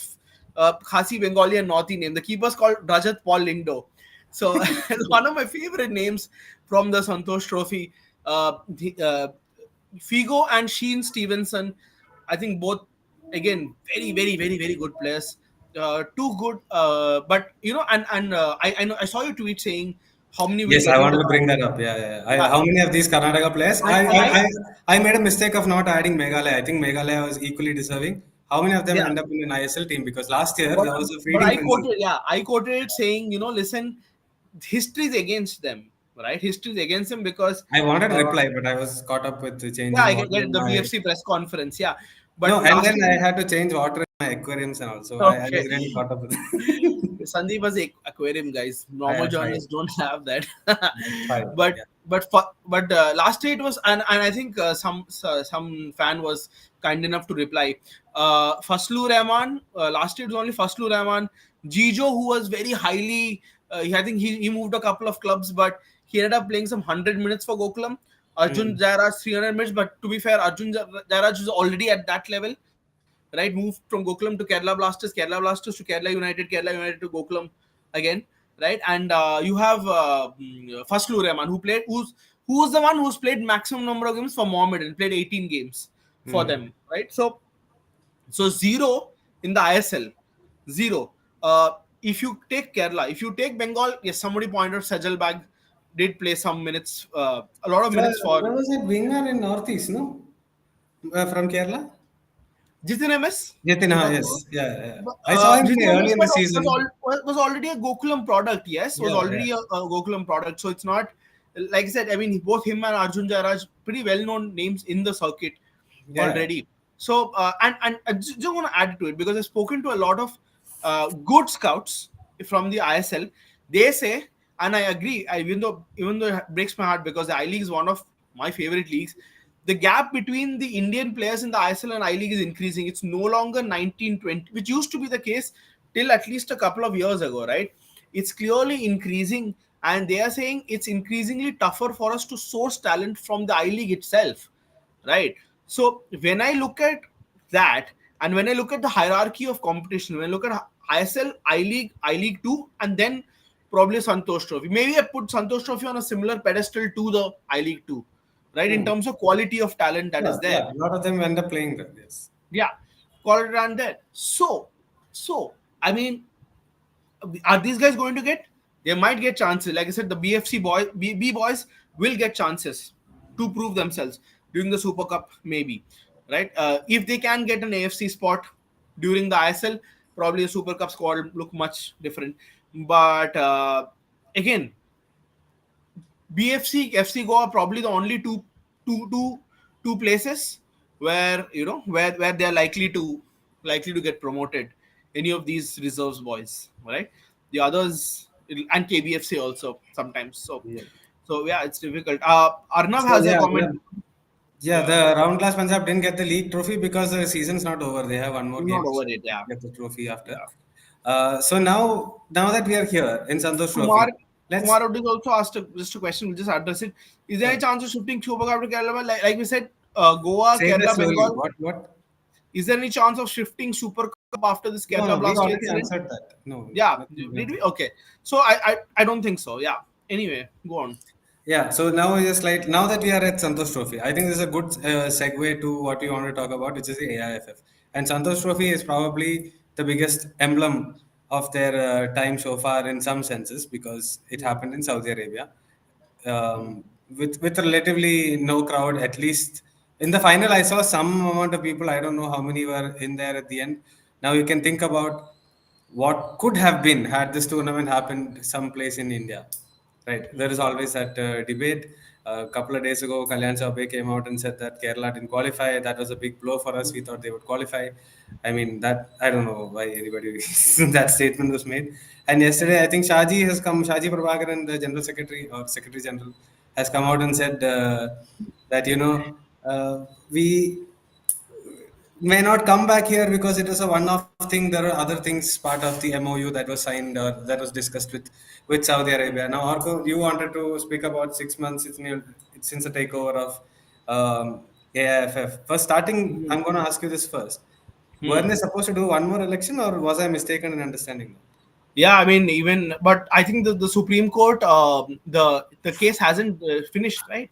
Khasi Bengali and Northi name. The keeper's called Rajat Paul Lindo. So one of my favorite names from the Santosh Trophy. Figo and Sheen Stevenson, I think both again very very very very good players. Too good, but I know I saw your tweet saying how many will Yes, get I into wanted to the bring that up. Yeah, yeah. yeah, How many of these Karnataka players? and I made a mistake of not adding Meghalaya. I think Meghalaya was equally deserving. How many of them yeah, end up in an ISL team? Because last year but there was a but feeding I frenzy. quoted I quoted it saying listen, history is against them, right? History is against them because I wanted to uh, reply, but I was caught up with yeah, changing I water get in the my BFC press conference, yeah, no, but and last then I year had to change water in my aquariums and all. So I okay. was really caught up with it. Sandeep was a aquarium, guys. I Normal have five. journalists don't have that. That's five. but Yeah. last year it was, and I think some fan was kind enough to reply. Faslu Rahman. Last year it was only Faslu Rahman. Jijo, who was very highly. I think he moved a couple of clubs, but he ended up playing some 100 minutes for Gokulam. Arjun Hmm. Jairaj 300 minutes, but to be fair, Arjun Jairaj is already at that level, right? Moved from Gokulam to Kerala Blasters to Kerala United to Gokulam again, right? And you have Faslu Rahman who's the one who's played maximum number of games for Mohammedan, played 18 games for Hmm. them, right? So zero in the ISL, zero. Uh, if you take Kerala, if you take Bengal, yes, somebody pointed out Sajal Bag did play some minutes, a lot of minutes for There was that winger in Northeast, no? From Kerala? Jitin MS. Yatin, You're talking about? yes. Yeah, yeah. I saw him play Jitin early MS in the season. was already a Gokulam product. Yes, was Yeah, yeah. already a Gokulam product. So it's not like I said. I mean, both him and Arjun Jairaj, pretty well-known names in the circuit Yeah. already. So and I just want to add to it because I've spoken to a lot of good scouts from the ISL. They say, and I agree. Even though it breaks my heart because the I League is one of my favorite leagues. The gap between the Indian players in the ISL and I-League is increasing. It's no longer 1920, which used to be the case till at least a couple of years ago, right? It's clearly increasing, and they are saying it's increasingly tougher for us to source talent from the I-League itself, right? So when I look at that, and when I look at the hierarchy of competition, when I look at ISL, I-League 2, and then probably Santosh Trophy. Maybe I put Santosh Trophy on a similar pedestal to the I-League 2, right? In Hmm. terms of quality of talent that Yeah, is there. yeah. A lot of them end up playing there. Yes. Yeah, quality and there. So I mean, are these guys going to get? They might get chances. Like I said, the BFC B boys will get chances to prove themselves during the Super Cup, maybe, right? If they can get an AFC spot during the ISL, probably the Super Cup squad will look much different. But again, BFC, FC Goa are probably the only two, two, two places where where they are likely to get promoted. Any of these reserves boys, right? The others and KBFC also sometimes. Yeah. So yeah, it's difficult. Arnav So has a yeah, comment. yeah. Yeah, The round class Punjab didn't get the league trophy because the season's not over. They have one more not game over to it. Yeah, get the trophy after. yeah. So now that we are here in Santosh Kumar Trophy, let's Kumar Odis also asked just a question. We'll just address it. Is there any uh, chance of shifting Super Cup to Kerala? Like we said, Goa, say that Kerala, slowly. Bengal. What? Is there any chance of shifting Super Cup after this No, Kerala no. We Blast already incident? answered that. No, Yeah, nothing. did we? Nothing. Okay, so I don't think so. Yeah. Anyway, go on. Yeah, so now just like now that we are at Santosh Trophy, I think this is a good segue to what we want to talk about, which is the AIFF. And Santosh Trophy is probably the biggest emblem of their time so far in some senses because it happened in Saudi Arabia with relatively no crowd. At least in the final, I saw some amount of people. I don't know how many were in there at the end. Now you can think about what could have been had this tournament happened someplace in India. Right. There is always that debate. A couple of days ago, Kalyan Chaubey came out and said that Kerala didn't qualify. That was a big blow for us. We thought they would qualify. I mean, that I don't know why anybody that statement was made. And yesterday, I think Shaji Prabhakaran, the General Secretary or Secretary General, has come out and said that we may not come back here because it was a one-off thing. There are other things part of the MOU that was signed or that was discussed with Saudi Arabia. Now, Arko, you wanted to speak about 6 months since the takeover of AIFF. First, starting, Hmm. I'm going to ask you this first. Weren't Hmm. they supposed to do one more election, or was I mistaken in understanding that? Yeah, I mean, even but I think the Supreme Court, the case hasn't finished, right?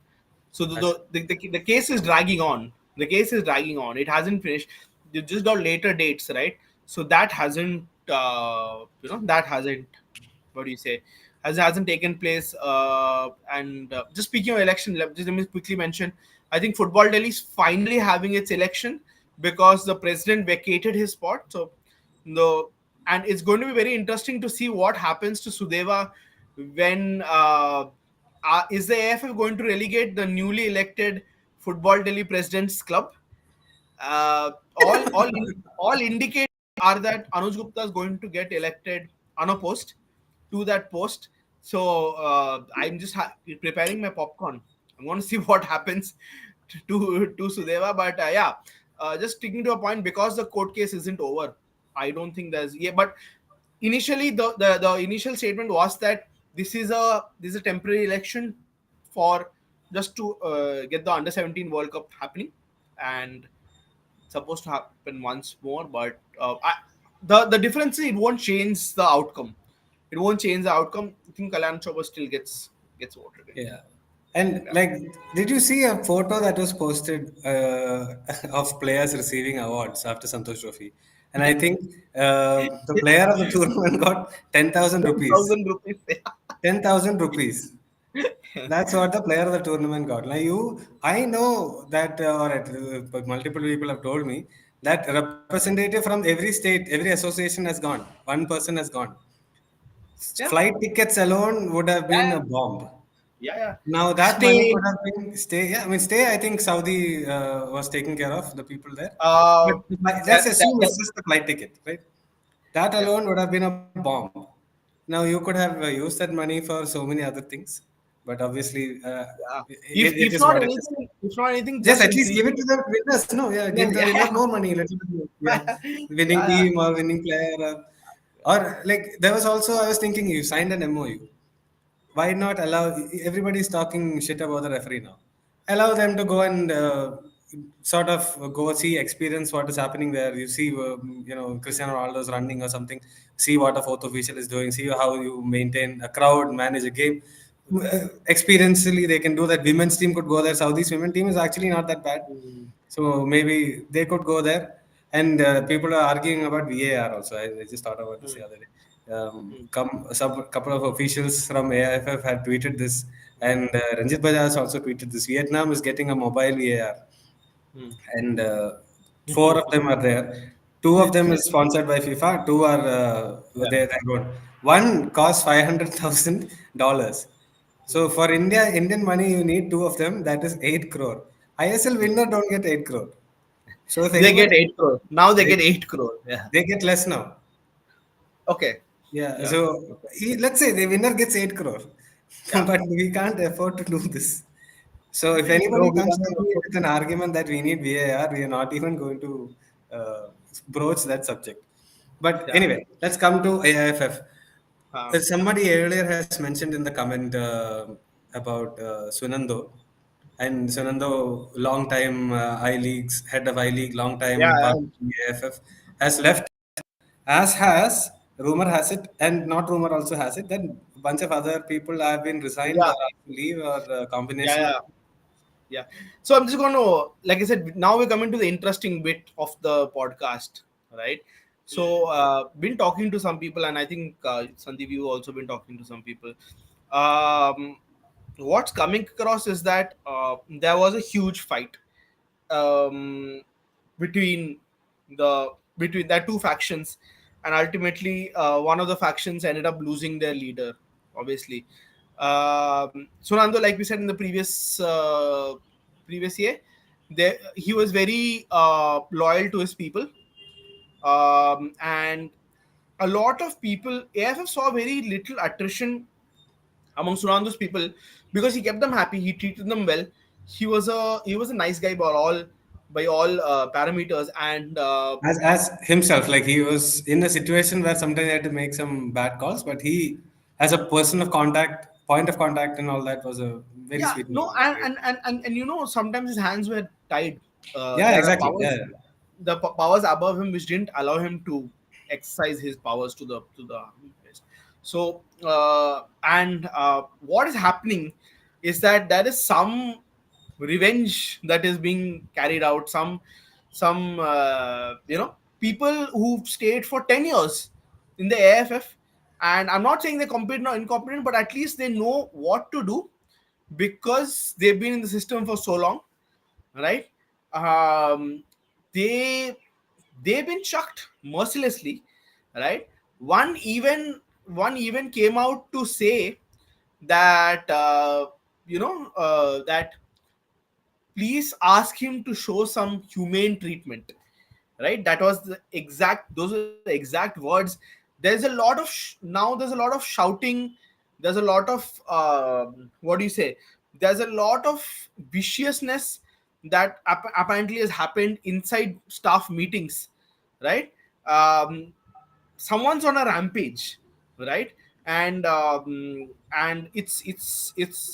So Acha. the case is dragging on. The case is dragging on. It hasn't finished. They just got later dates, right? So that hasn't, that hasn't. What do you say? Hasn't taken place. And just speaking of election, let me quickly mention. I think Football Delhi is finally having its election because the president vacated his spot. So the and it's going to be very interesting to see what happens to Sudeva when is the AFF going to relegate the newly elected Football Delhi President's Club? All indicate are that Anuj Gupta is going to get elected unopposed to that post. So I'm just preparing my popcorn. I'm going to see what happens to Sudeva. But yeah, just sticking to a point because the court case isn't over. I don't think there's but initially the initial statement was that this is a temporary election for just to get the under 17 World Cup happening, and supposed to happen once more. But the difference is it won't change the outcome. It won't change the outcome. I think Kalyan Chopra still gets voted in. Yeah. And Yeah. like, did you see a photo that was posted of players receiving awards after Santosh Trophy? And I think the player of the tournament got 10,000 rupees. 10,000 rupees. 10,000 rupees. That's what the player of the tournament got. Like I know that, multiple people have told me that representative from every state, every association has gone. One person has gone. Yeah. Flight tickets alone would have been Yeah. a bomb. Yeah. Yeah. Now that money Stay. could have been stay. Yeah, I mean stay. I think Saudi was taking care of the people there. But Uh, let's that, that, assume that, it's just the flight ticket, right? That yeah. alone would have been a bomb. Now you could have used that money for so many other things, but obviously Yeah. it If is not what it is. anything, if not anything, Just just at least increase. give it to the winners. No, yeah, give the Yeah. winner more money. Little bit more. Yeah, winning Yeah. team or winning player, or like there was also I was thinking you signed an MOU. Why not allow everybody's talking shit about the referee now? Allow them to go and sort of go see, experience what is happening there. You see, Cristiano Ronaldo is running or something. See what a fourth official is doing. See how you maintain a crowd, manage a game. Experientially, they can do that. Women's team could go there. Saudi's women team is actually not that bad, Mm, so maybe they could go there. And people are arguing about VAR also. I just thought about this the mm, other day. mm, Some couple of officials from AIFF had tweeted this, and Ranjit Bajaj also tweeted this. Vietnam is getting a mobile VAR, mm, and four of mm. them are there. Two of them is sponsored by FIFA. Two are Yeah. they own. One costs $500,000. So for Indian money, you need two of them. That is 8 crore. ISL winner don't get 8 crore. So if They anybody, get 8 crore. Now they they, get 8 crore. Yeah. they get less now. Okay. Yeah. Yeah. So Okay. let's say the winner gets 8 crore, Yeah. but we can't afford to do this. So if No, anybody we comes to cannot me afford. with an argument that we need VAR, we are not even going to uh, broach that subject. But Yeah. anyway, let's come to AIFF. Uh, Somebody earlier has mentioned in the comment about Sunando. And Sunando, long time I-Leagues, head of I-League, long yeah. time part of the AIFF, has left, as has, rumor has it, and not rumor also has it, that a bunch of other people have been resigned or Yeah. have to leave, or a Yeah. combination of. Yeah. Yeah. So I'm just going to, like I said, now we're coming to the interesting bit of the podcast, right? So, been talking to some people, and I think Sandeep, you also been talking to some people. Um, what's coming across is that there was a huge fight um, between between that two factions, and ultimately one of the factions ended up losing their leader. Obviously, Sunando, like we said in the previous year, he was very loyal to his people, and a lot of people AFF saw very little attrition among Sunando's people because he kept them happy. He treated them well. He was a nice guy by all parameters, and As himself, like he was in a situation where sometimes he had to make some bad calls, but he, as a person of contact, point of contact, and all that, was a very yeah, sweet no, man. and sometimes his hands were tied. Yeah, There are exactly. Yeah, powers, yeah. powers above him which didn't allow him to exercise his powers to the best. So and what is happening is that there is some revenge that is being carried out. Some people who've stayed for 10 years in the AFF, and I'm not saying they're competent or incompetent, but at least they know what to do because they've been in the system for so long, right? um, they they've been chucked mercilessly, right? One even came out to say that that please ask him to show some humane treatment, right? That was the exact those are the exact words. Now there's a lot of shouting. There's a lot of what do you say, there's a lot of viciousness that apparently has happened inside staff meetings, right? Someone's on a rampage, right? And it's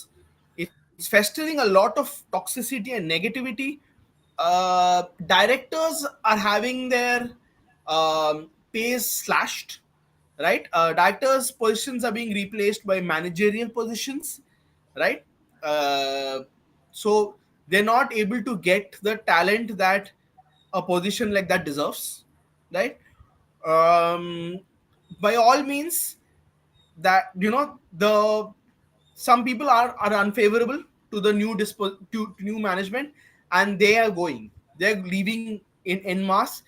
festering a lot of toxicity and negativity. Directors are having their pays slashed, right? Directors positions are being replaced by managerial positions, right? uh, so they're not able to get the talent that a position like that deserves, right? um, by all means, that the some people are unfavorable to the to new management, and they're leaving in mass.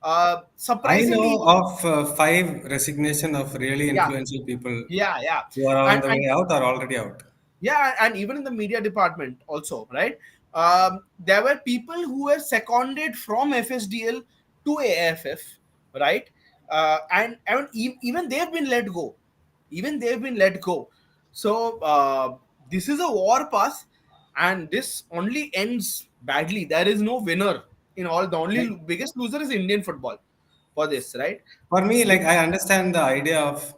I Surprisingly, know of five resignation of really yeah, influential people yeah, who are on and the and way out or already out. yeah, and even in the media department also, right? There were people who were seconded from FSDL to AFF, right? And even they've been let go. Even they've been let go. So this is a war path, and this only ends badly. There is no winner in all. The only Like, biggest loser is Indian football for this, right? for me, like Because, I understand the idea of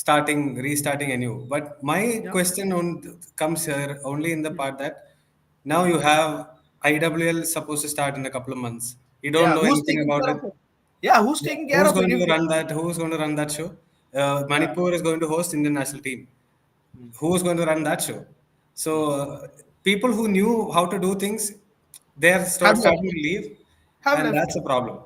restarting anew, but my yeah. question comes here only in the part that now you have IWL is supposed to start in a couple of months. You don't Yeah, know who's anything taking about care it. of it? Yeah, who's Yeah. taking care Who's of it? going If to run that? Who's going to run that show? yeah, Manipur is going to host Indian national team. Who's going to run that show? So people who knew how to do things, they're have left. starting to leave, Have and left. that's a problem.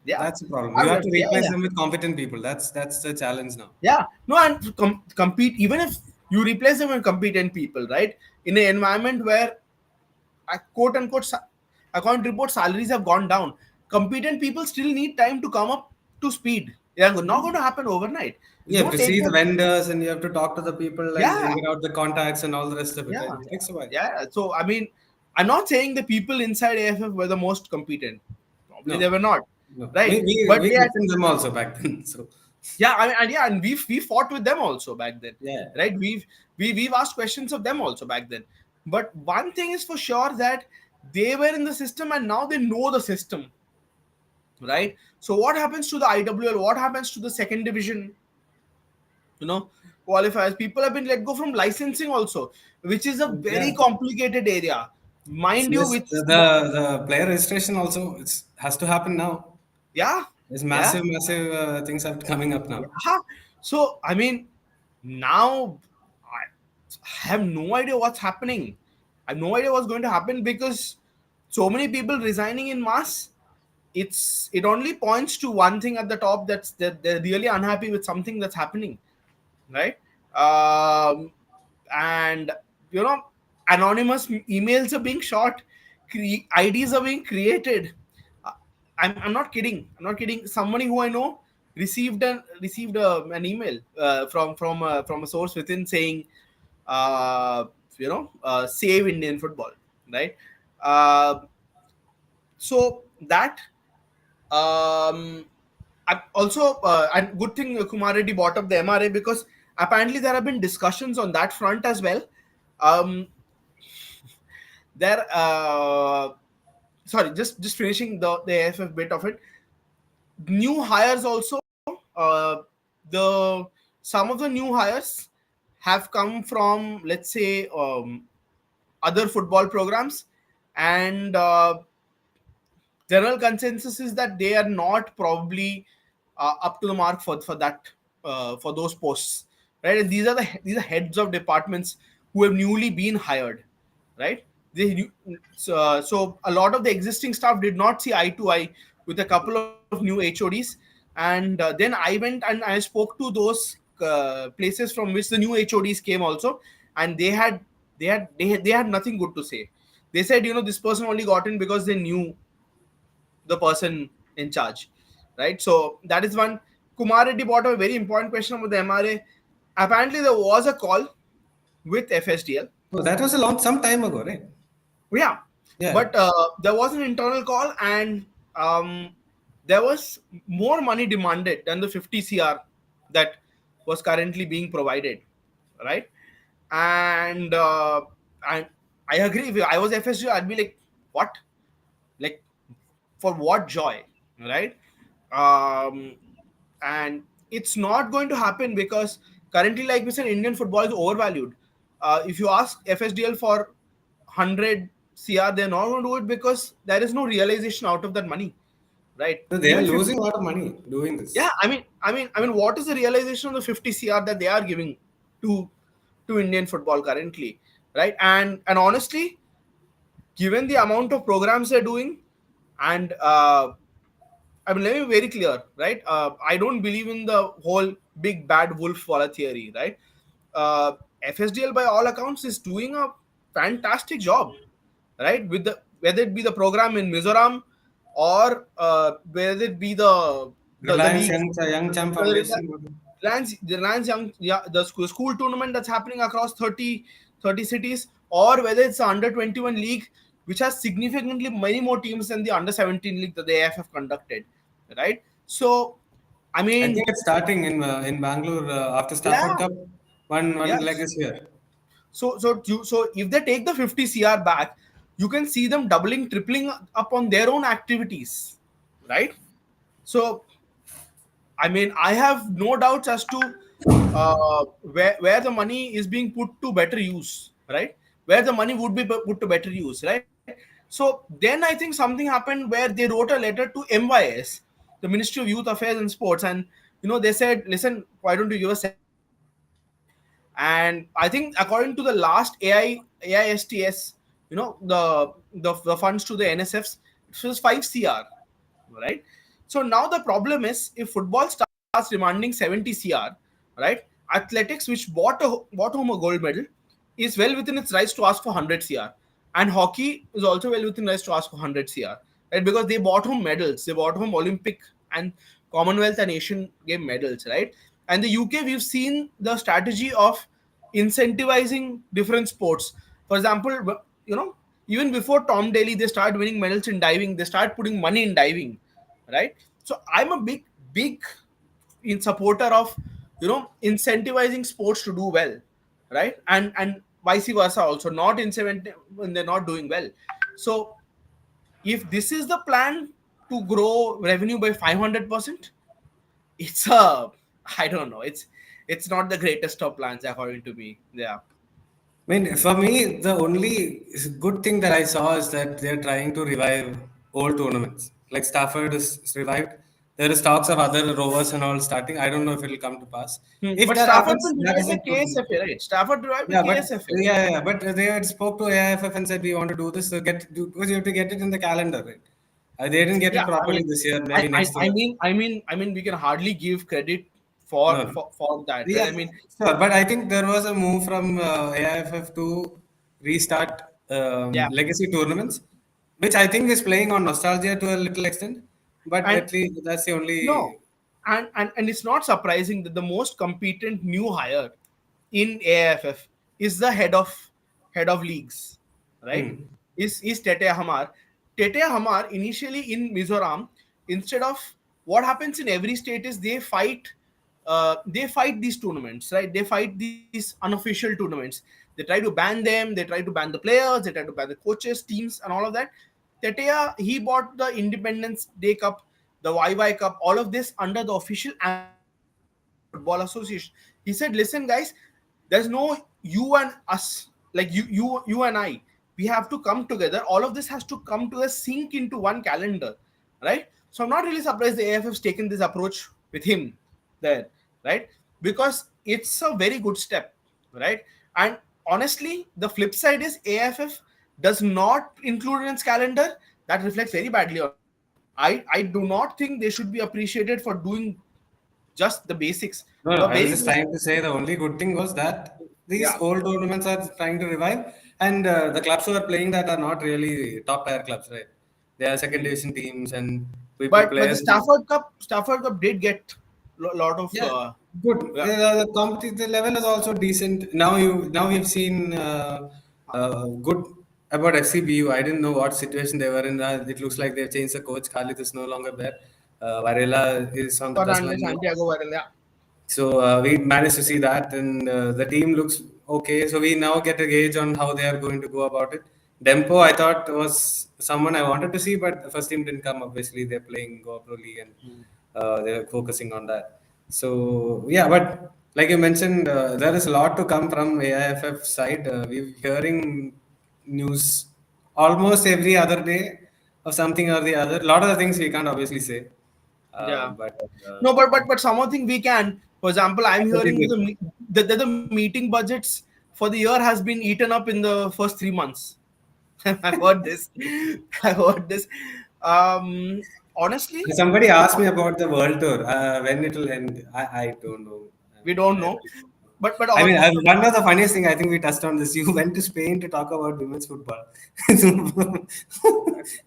Yeah, That's a problem. You have have left. to Yeah, replace yeah. them with competent people. That's the challenge now. Yeah, no, and compete. Even if you replace them with competent people, right? In an environment where quote unquote account report salaries have gone down, competent people still need time to come up to speed. They are not going to happen overnight. It's You have going to to take see the them. vendors and you have to talk to the people and Yeah, figure out the contacts and all the rest of it. yeah, Right? It takes a while. yeah. So I mean, I'm not saying the people inside AFF were the most competent. Probably they No, were not, no. right? We But they had, questioned them also back then. So yeah, I mean, and yeah, and we fought with them also back then, yeah. right? We've asked questions of them also back then. But one thing is for sure that they were in the system and now they know the system, right? So what happens to the IWL? What happens to the second division? You know, qualifiers. People have been let go from licensing also, which is a very Yeah. complicated area, mind you. Yes, Which the player registration also has to happen now. yeah, There's yeah. massive things are coming up now. Yeah. So I mean, now I have no idea what's happening. I have no idea what's going to happen because so many people resigning in mass. It only points to one thing at the top, that's that they're really unhappy with something that's happening, right? Um, and you know, anonymous emails are being shot, IDs are being created. Uh, I'm not kidding. I'm not kidding. Somebody who I know received an email from a source within saying, uh, save Indian football, right? Uh, so that also, and good thing Kumar Reddy brought up the MRA, because apparently there have been discussions on that front as well. Um, there, sorry, just finishing the AFF bit of it. New hires also. The Some of the new hires have come from, let's say, other football programs, and general consensus is that they are not probably up to the mark for that for those posts, right? And these are heads of departments who have newly been hired, right? So a lot of the existing staff did not see eye to eye with a couple of new HODs, and then I went and I spoke to those places from which the new HODs came also, and they had nothing good to say. They said, this person only got in because they knew the person in charge, right? So that is one. Kumar Reddy brought up a very important question about the MRA. Apparently, there was a call with FSDL. Oh, that was a some time ago, right? Yeah, Yeah. but there was an internal call, and there was more money demanded than the 50 CR that was currently being provided, right? And I agree. If I was FSDL, I'd be like, what? Like, for what joy, right? um, and it's not going to happen because currently, like we said, Indian football is overvalued. If you ask FSDL for 100 CR, they're not going to do it because there is no realization out of that money, right? So they are Even 50, losing a lot of money doing yeah, this. I mean what is the realization of the 50 CR that they are giving to Indian football currently, right? And honestly, given the amount of programs they're doing, and I mean, let me be very clear, right? I don't believe in the whole big bad wolf wala theory, right? FSDL, by all accounts, is doing a fantastic job, right? With the whether it be the program in Mizoram, or whether it be the Reliance leagues, Young Champ whether it's Foundation. the Reliance Young, yeah, the school tournament that's happening across 30 cities, or whether it's the under 21 league, which has significantly many more teams than the under 17 league that the AIFF conducted, right? So, I I mean, think it's starting in Bangalore after Stafford yeah, Cup. One leg yes. is here. So if they take the 50 CR back, you can see them doubling, tripling up on their own activities, right? So I mean, I have no doubts as to where the money is being put to better use, right? Where the money would be put to better use, right? So So then I think something happened where they wrote a letter to MYS, the Ministry of Youth Affairs and Sports, and they said, listen, why don't you give us 70 crore? And I think according to the last AISTS, the funds to the NSFs, it was 5 crore, right? So now the problem is, if football starts demanding 70 crore, right? Athletics, which bought home a gold medal, is well within its rights to ask for 100 crore, and hockey is also well within rights to ask for 100 crore, right? Because they bought home medals, they bought home Olympic and Commonwealth and Asian game medals, right? And the UK, we've seen the strategy of incentivizing different sports. For example, even before Tom Daly, they started winning medals in diving. They started putting money in diving, right? So I'm a big in supporter of incentivizing sports to do well, right? And vice versa also, not incentive when they're not doing well. So if this is the plan to grow revenue by 500%, it's a, I don't know, it's not the greatest of plans according to me. Yeah. I mean, for me, the only good thing that I saw is that they're trying to revive old tournaments. Like Stafford is revived. There is talks of other rovers and all starting. I don't know if it'll come to pass. If But that Stafford happens, will that divide is a by good thing. KSFA, right? Stafford divide by Yeah, but KSFA. but they had spoke to AIFF and said we want to do this. So because you have to get it in the calendar, right? They didn't get it Yeah, I properly mean, this year. Maybe next year. we can hardly give credit No, no. for that, right? Yeah, I mean, sure. But I think there was a move from AIFF to restart yeah, legacy tournaments, which I think is playing on nostalgia to a little extent. But and at least that's the no, only. and it's not surprising that the most competent new hire in AIFF is the head of leagues, right? Hmm. Is Tete Hamar. Tete Hamar initially in Mizoram, instead of, what happens in every state is they fight these tournaments, right? They fight these unofficial tournaments. They try to ban them, they try to ban the players, they try to ban the coaches, teams, and all of that. Tetea, he bought the Independence Day Cup, the YY Cup, all of this under the official ambit of Indian Football Association. He said, "Listen, guys, there's no you and us, like you and I. We have to come together. All of this has to come to a sync into one calendar, right?" So I'm not really surprised the AFF's taken this approach with him there, right? Because it's a very good step, right? And honestly, the flip side is AFF does not include in its calendar. That reflects very badly on them. I do not think they should be appreciated for doing just the basics. No, no. The I was very just basic. trying to say the only good thing was that these Yeah. old tournaments are trying to revive, and the clubs who are playing that are not really top tier clubs, right? They are second division teams and people But the players. Stafford Cup did get a lot of Yeah, good. yeah. The level is also decent. Now you've seen good about FCBU. I didn't know what situation they were in. It looks like they've changed the coach. Khalid is no longer there. Varela is on the plus line now. Santiago Varela. Yeah. So we managed to see that, and the team looks okay. So we now get a gauge on how they are going to go about it. Dempo, I thought was someone I wanted to see, but the first team didn't come. Obviously, they're playing Goa Pro League and they're focusing on that. So yeah, but like you mentioned, there is a lot to come from AIFF side. We're hearing news almost every other day of something or the other. A lot of the things we can't obviously say, Yeah. but No, but some of thing we can. For example, I'm hearing everything. the meeting budgets for the year has been eaten up in the first 3 months. I've heard this. I've heard this. Honestly, Somebody asked me about the world tour, when it will end. I don't know. we don't I, know. But I on, mean, one of the funniest thing I think we touched on this. You went to Spain to talk about women's football.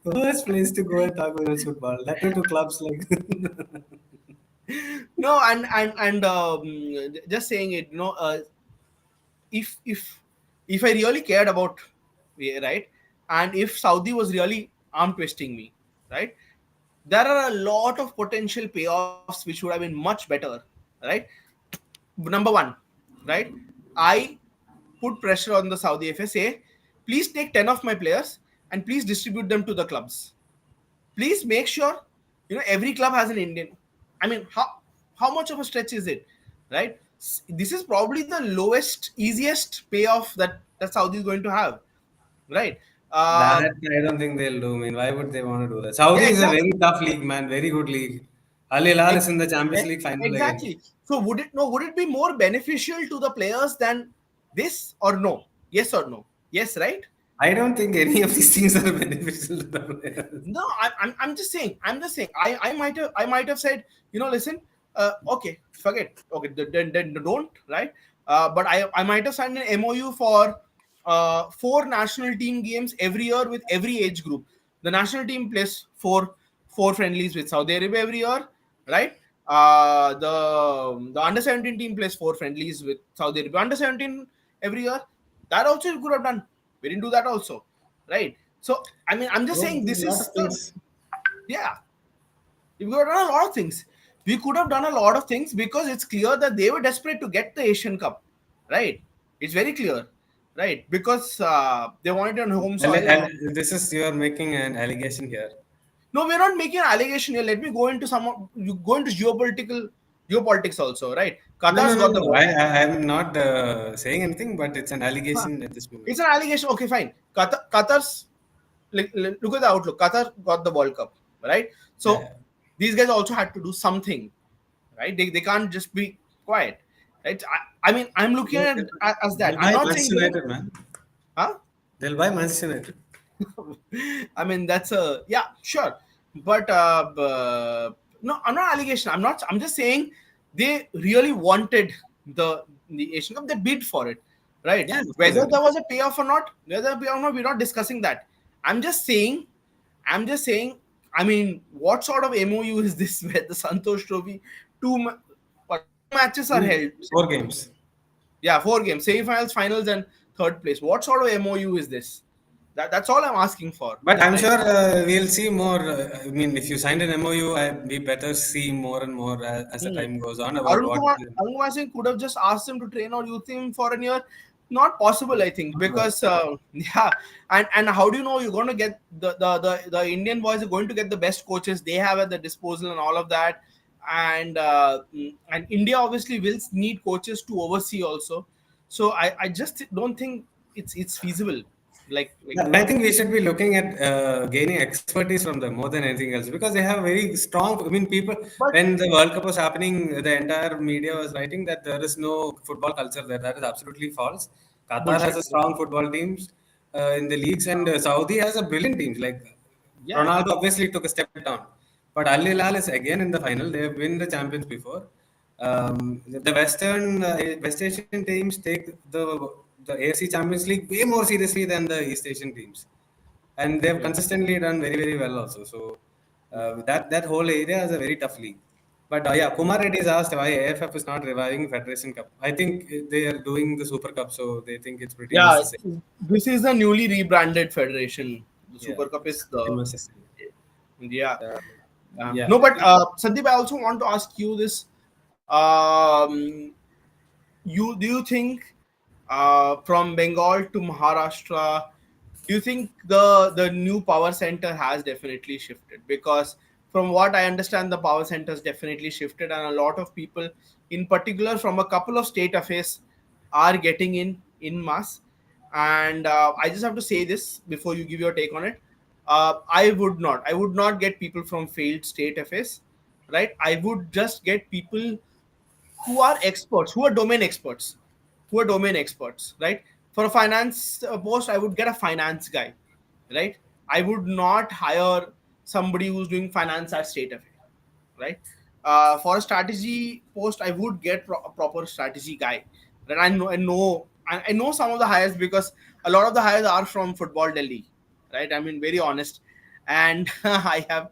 Worst place to go and talk women's football. That too to clubs like. no, and just saying it, if I really cared about, yeah, right, and if Saudi was really arm twisting me, right, there are a lot of potential payoffs which would have been much better, right? Number one, right, I put pressure on the Saudi FSA. Please take 10 of my players and please distribute them to the clubs. Please make sure every club has an Indian. I mean, how much of a stretch is it, right? This is probably the lowest, easiest payoff that Saudi is going to have, right? Uh, That I don't think they'll do. I mean, why would they want to do that? yeah, Saudi is a very exactly. tough league, man. Very good league. Al Hilal is Ex- in the Champions League final again. exactly. So would it be more beneficial to the players than this or no? Yes or no? Yes, right? I don't think any of these things are beneficial to the players. No, I'm just saying. I'm just saying. I might have said, listen, okay, forget, okay, then don't, right? But I might have signed an MOU for four national team games every year with every age group. The national team plays four friendlies with Saudi Arabia every year, right? The under 17 team plays four friendlies with Saudi Arabia under 17 every year. That also you could have done. We didn't do that also, right? So I mean, I'm just So, saying a this lot of is the, things. yeah. We could have done a lot of things. We could have done a lot of things because it's clear that they were desperate to get the Asian Cup, right? It's very clear, right? Because they wanted it on home soil, and This is you are making an allegation here. no, we're not making an allegation here. Let me go into some. You go into geopolitics also, right? No, no, Qatar's no, got the no. ball. I'm not saying anything, but it's an Huh. allegation at this moment. It's an allegation. Okay, fine. Qatar's, look at the outlook. Qatar got the World Cup, right? So Yeah. these guys also had to do something, right? They can't just be quiet, right? I mean, I'm looking They'll, at it as that. they'll I'm buy not saying Manchester they, United, man. huh? They'll buy Manchester United. I mean, that's a, yeah, sure, but no, I'm not allegation. I'm not. I'm just saying they really wanted the Asian Cup. They bid for it, right? Yeah, of course. Whether there was a payoff or not, we're not discussing that. I'm just saying. I'm just saying. I mean, what sort of MOU is this where the Santosh Trophy four matches are held? Four games. Yeah, four games, semi-finals, finals, and third place. What sort of MOU is this? That's all I'm asking for, But I'm right? sure we'll see more. I mean, if you signed an MOU, we better see more and more as the Hmm. time goes on about what. Arun Kumar Singh could have just asked him to train or youth team for a year. Not possible, I think, because yeah, and how do you know you're going to get the Indian boys are going to get the best coaches they have at their disposal and all of that, and India obviously will need coaches to oversee also. So I just don't think it's feasible. Like Yeah, I think we should be looking at gaining expertise from them more than anything else because they have very strong. I mean, people, but when the World Cup was happening, the entire media was writing that there is no football culture there. That is absolutely false. Qatar has bullshit. a strong football teams in the leagues, and Saudi has a brilliant teams. Like Yeah. Ronaldo obviously took a step down, but Al Hilal is again in the final. They have been the champions before. The West Asian teams take the AFC Champions League way more seriously than the East Asian teams, and they've Yeah. consistently done very well also. So that whole area is a very tough league. But yeah, Kumar Reddy is asked why AFF is not reviving Federation Cup. I think they are doing the Super Cup, so they think it's pretty much Yeah, the same. this is the newly rebranded federation. The Yeah, Super Cup it's is pretty the, much the same. yeah. Uh, yeah, No, but Sandeep, I also want to ask you this. You do you think from Bengal to Maharashtra, do you think the new power center has definitely shifted? Because from what I understand, the power center has definitely shifted, and a lot of people, in particular from a couple of state affairs, are getting in mass. And I just have to say this before you give your take on it. I would not get people from failed state affairs, right? I would just get people who are experts, who are domain experts, right? For a finance post, I would get a finance guy, right? I would not hire somebody who's doing finance at state affair, right? For a strategy post, I would get a proper strategy guy. That I know some of the hires because a lot of the hires are from Football Delhi, right? I mean, very honest, and I have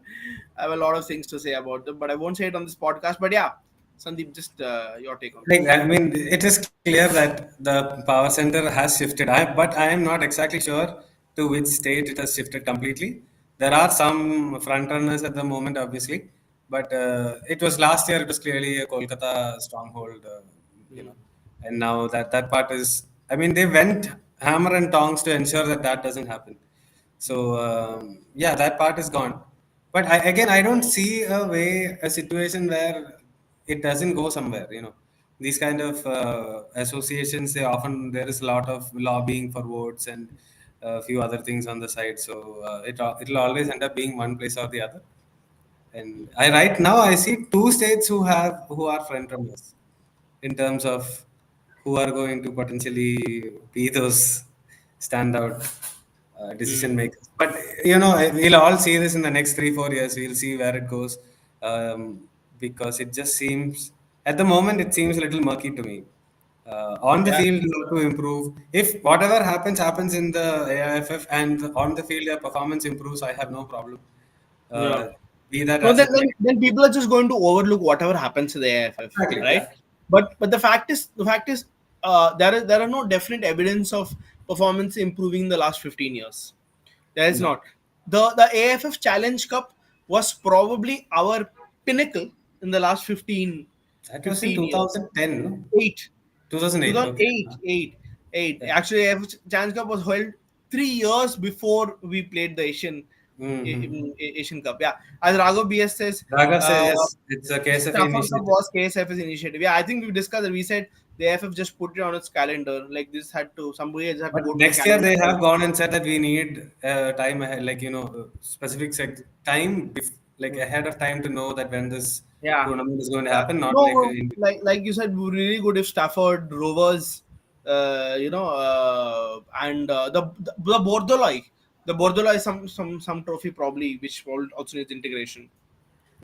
a lot of things to say about them, but I won't say it on this podcast. But yeah, Sandeep, just your take on like, this. I mean, it is clear that the power center has shifted. But I am not exactly sure to which state it has shifted completely. There are some front runners at the moment, obviously, but it was last year. It was clearly a Kolkata stronghold, you know, and now that part is. I mean, they went hammer and tongs to ensure that that doesn't happen. So yeah, that part is gone. But again, I don't see a situation where it doesn't go somewhere. You know, these kind of associations, they often there is a lot of lobbying for votes, and a few other things on the side. So it'll always end up being one place or the other. And I right now I see two states who are front runners in terms of who are going to potentially be those standout decision Mm. makers. But we'll all see this in the next 3 4 years. We'll see where it goes, because it just seems at the moment it seems a little murky to me. On the Yeah, field, you have to improve. If whatever happens in the AIFF, and on the field your performance improves, I have no problem. yeah. Uh, be that No, as it may. then people are just going to overlook whatever happens to the AFF, Exactly. right? Yeah. But the fact is, there are no definite evidence of performance improving in the last 15 years. There is No. not. The AFF Challenge Cup was probably our pinnacle in the last That was in 15 years. 2010, no? Eight. 2008. Okay. 2008, 8. Yeah. Actually, Challenge Cup was held 3 years before we played the Mm-hmm. Asian Cup. Yeah, as Raghav BS says, Raghav says uh, yes, it's a KSF Stafford Cup initiative. was KSF's initiative. Yeah, I think we discussed it. We said the AFF just put it on its calendar. Like this had to somebody just had to But go to the next year calendar. they have gone and said that we need time ahead, like specific time, like ahead of time to know that when this Yeah, tournament is going to yeah. happen, not like No, like you said, really good if Stafford Rovers, and the Bordoloi some trophy probably which also needs integration.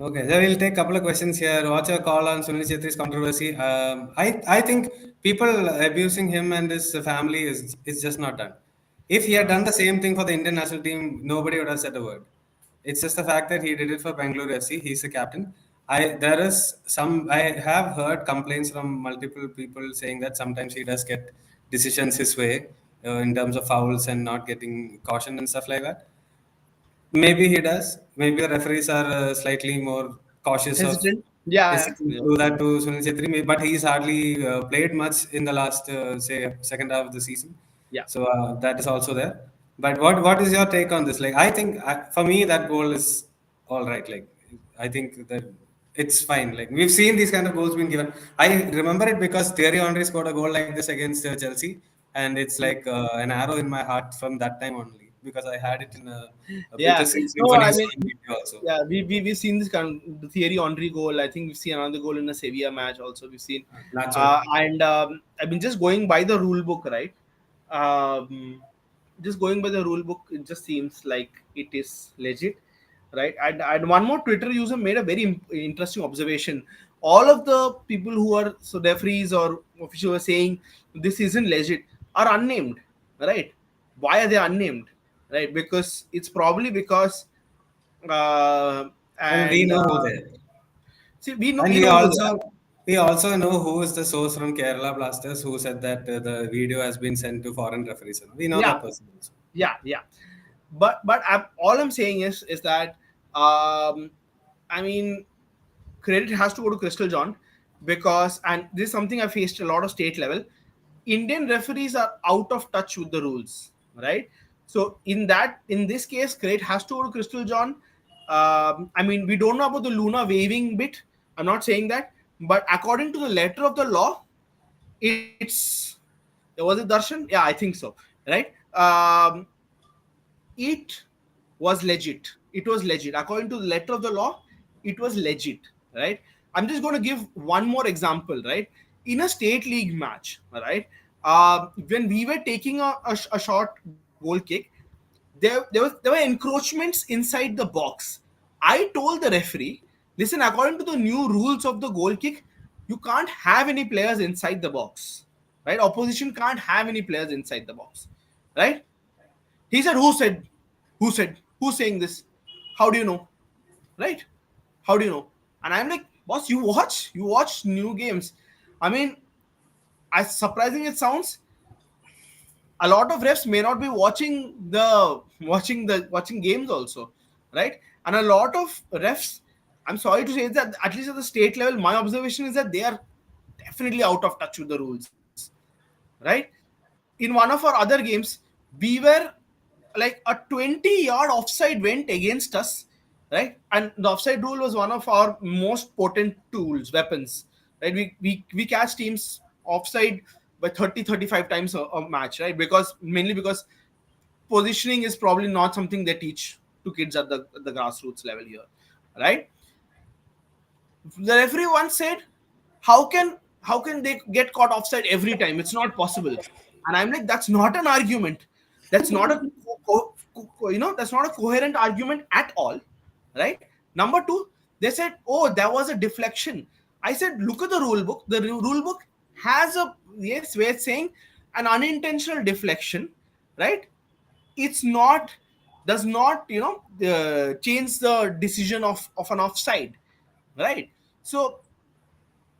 Okay, so we'll take a couple of questions here. What's your call on Sunil Chetri's controversy? I think people abusing him and his family is just not done. If he had done the same thing for the Indian national team, nobody would have said a word. It's just the fact that he did it for Bangalore FC. He's the captain. I have heard complaints from multiple people saying that sometimes he does get decisions his way, in terms of fouls and not getting caution and stuff like that. Maybe he does. Maybe the referees are slightly more cautious of Hesitant. Yeah, hesitant yeah, to do that to Sunil Chhetri. But he's hardly played much in the last, say, second half of the season. yeah. So that is also there. But what is your take on this? Like, I think for me that goal is all right. Like, I think that it's fine. Like, we've seen these kind of goals being given. I remember it because Thierry Henry scored a goal like this against Chelsea, and it's like an arrow in my heart from that time only because I had it in a Yeah. bittersweet No, symphony I mean, song video also. yeah, we've seen this kind of the Thierry Henry goal. I think we've seen another goal in a Sevilla match also. We've seen, Nacho. and I mean, just going by the rule book, right? Um, just going by the rule book, it just seems like it is legit, right? And one more Twitter user made a very interesting observation. All of the people who are so referees or officials are saying this isn't legit are unnamed, right? Why are they unnamed? Right? Because it's probably because uh, And we and know who they are. see And we know who they are. we also know who is the source from Kerala Blasters who said that the video has been sent to foreign referees. We know Yeah, that person also. yeah. But all I'm saying is that um, I mean credit has to go to Crystal John because and this is something I faced a lot of state level. Indian referees are out of touch with the rules, right? So in this case, credit has to go to Crystal John. I mean, we don't know about the Luna waving bit. I'm not saying that, but according to the letter of the law, it's was it Darshan? Yeah, I think so. Right? It was legit. It was legit. According to the letter of the law, it was legit, right? I'm just going to give one more example, right? In a state league match, all right, when we were taking a short goal kick, there were encroachments inside the box. I told the referee, listen, according to the new rules of the goal kick, you can't have any players inside the box, right? Opposition can't have any players inside the box, right? He said, "Who said? Who said? Who's saying this? How do you know? Right? How do you know?" And I'm like, "Boss, you watch. You watch new games. I mean, as surprising it sounds, a lot of refs may not be watching games also, right? And a lot of refs, I'm sorry to say that at least at the state level, my observation is that they are definitely out of touch with the rules, right? In one of our other games, we were like a 20-yard offside went against us, right? And the offside rule was one of our most potent tools, weapons, right? We catch teams offside by 30 35 times a match, right? Because mainly because positioning is probably not something they teach to kids at the grassroots level here, right? The referee once said, how can they get caught offside every time? It's not possible. And I'm like, that's not an argument. That's not a that's not a coherent argument at all, right? Number two, they said, oh, there was a deflection. I said, look at the rule book. The rule book has a, yes, way of saying an unintentional deflection, right? It's not, does not, change the decision of an offside, right? So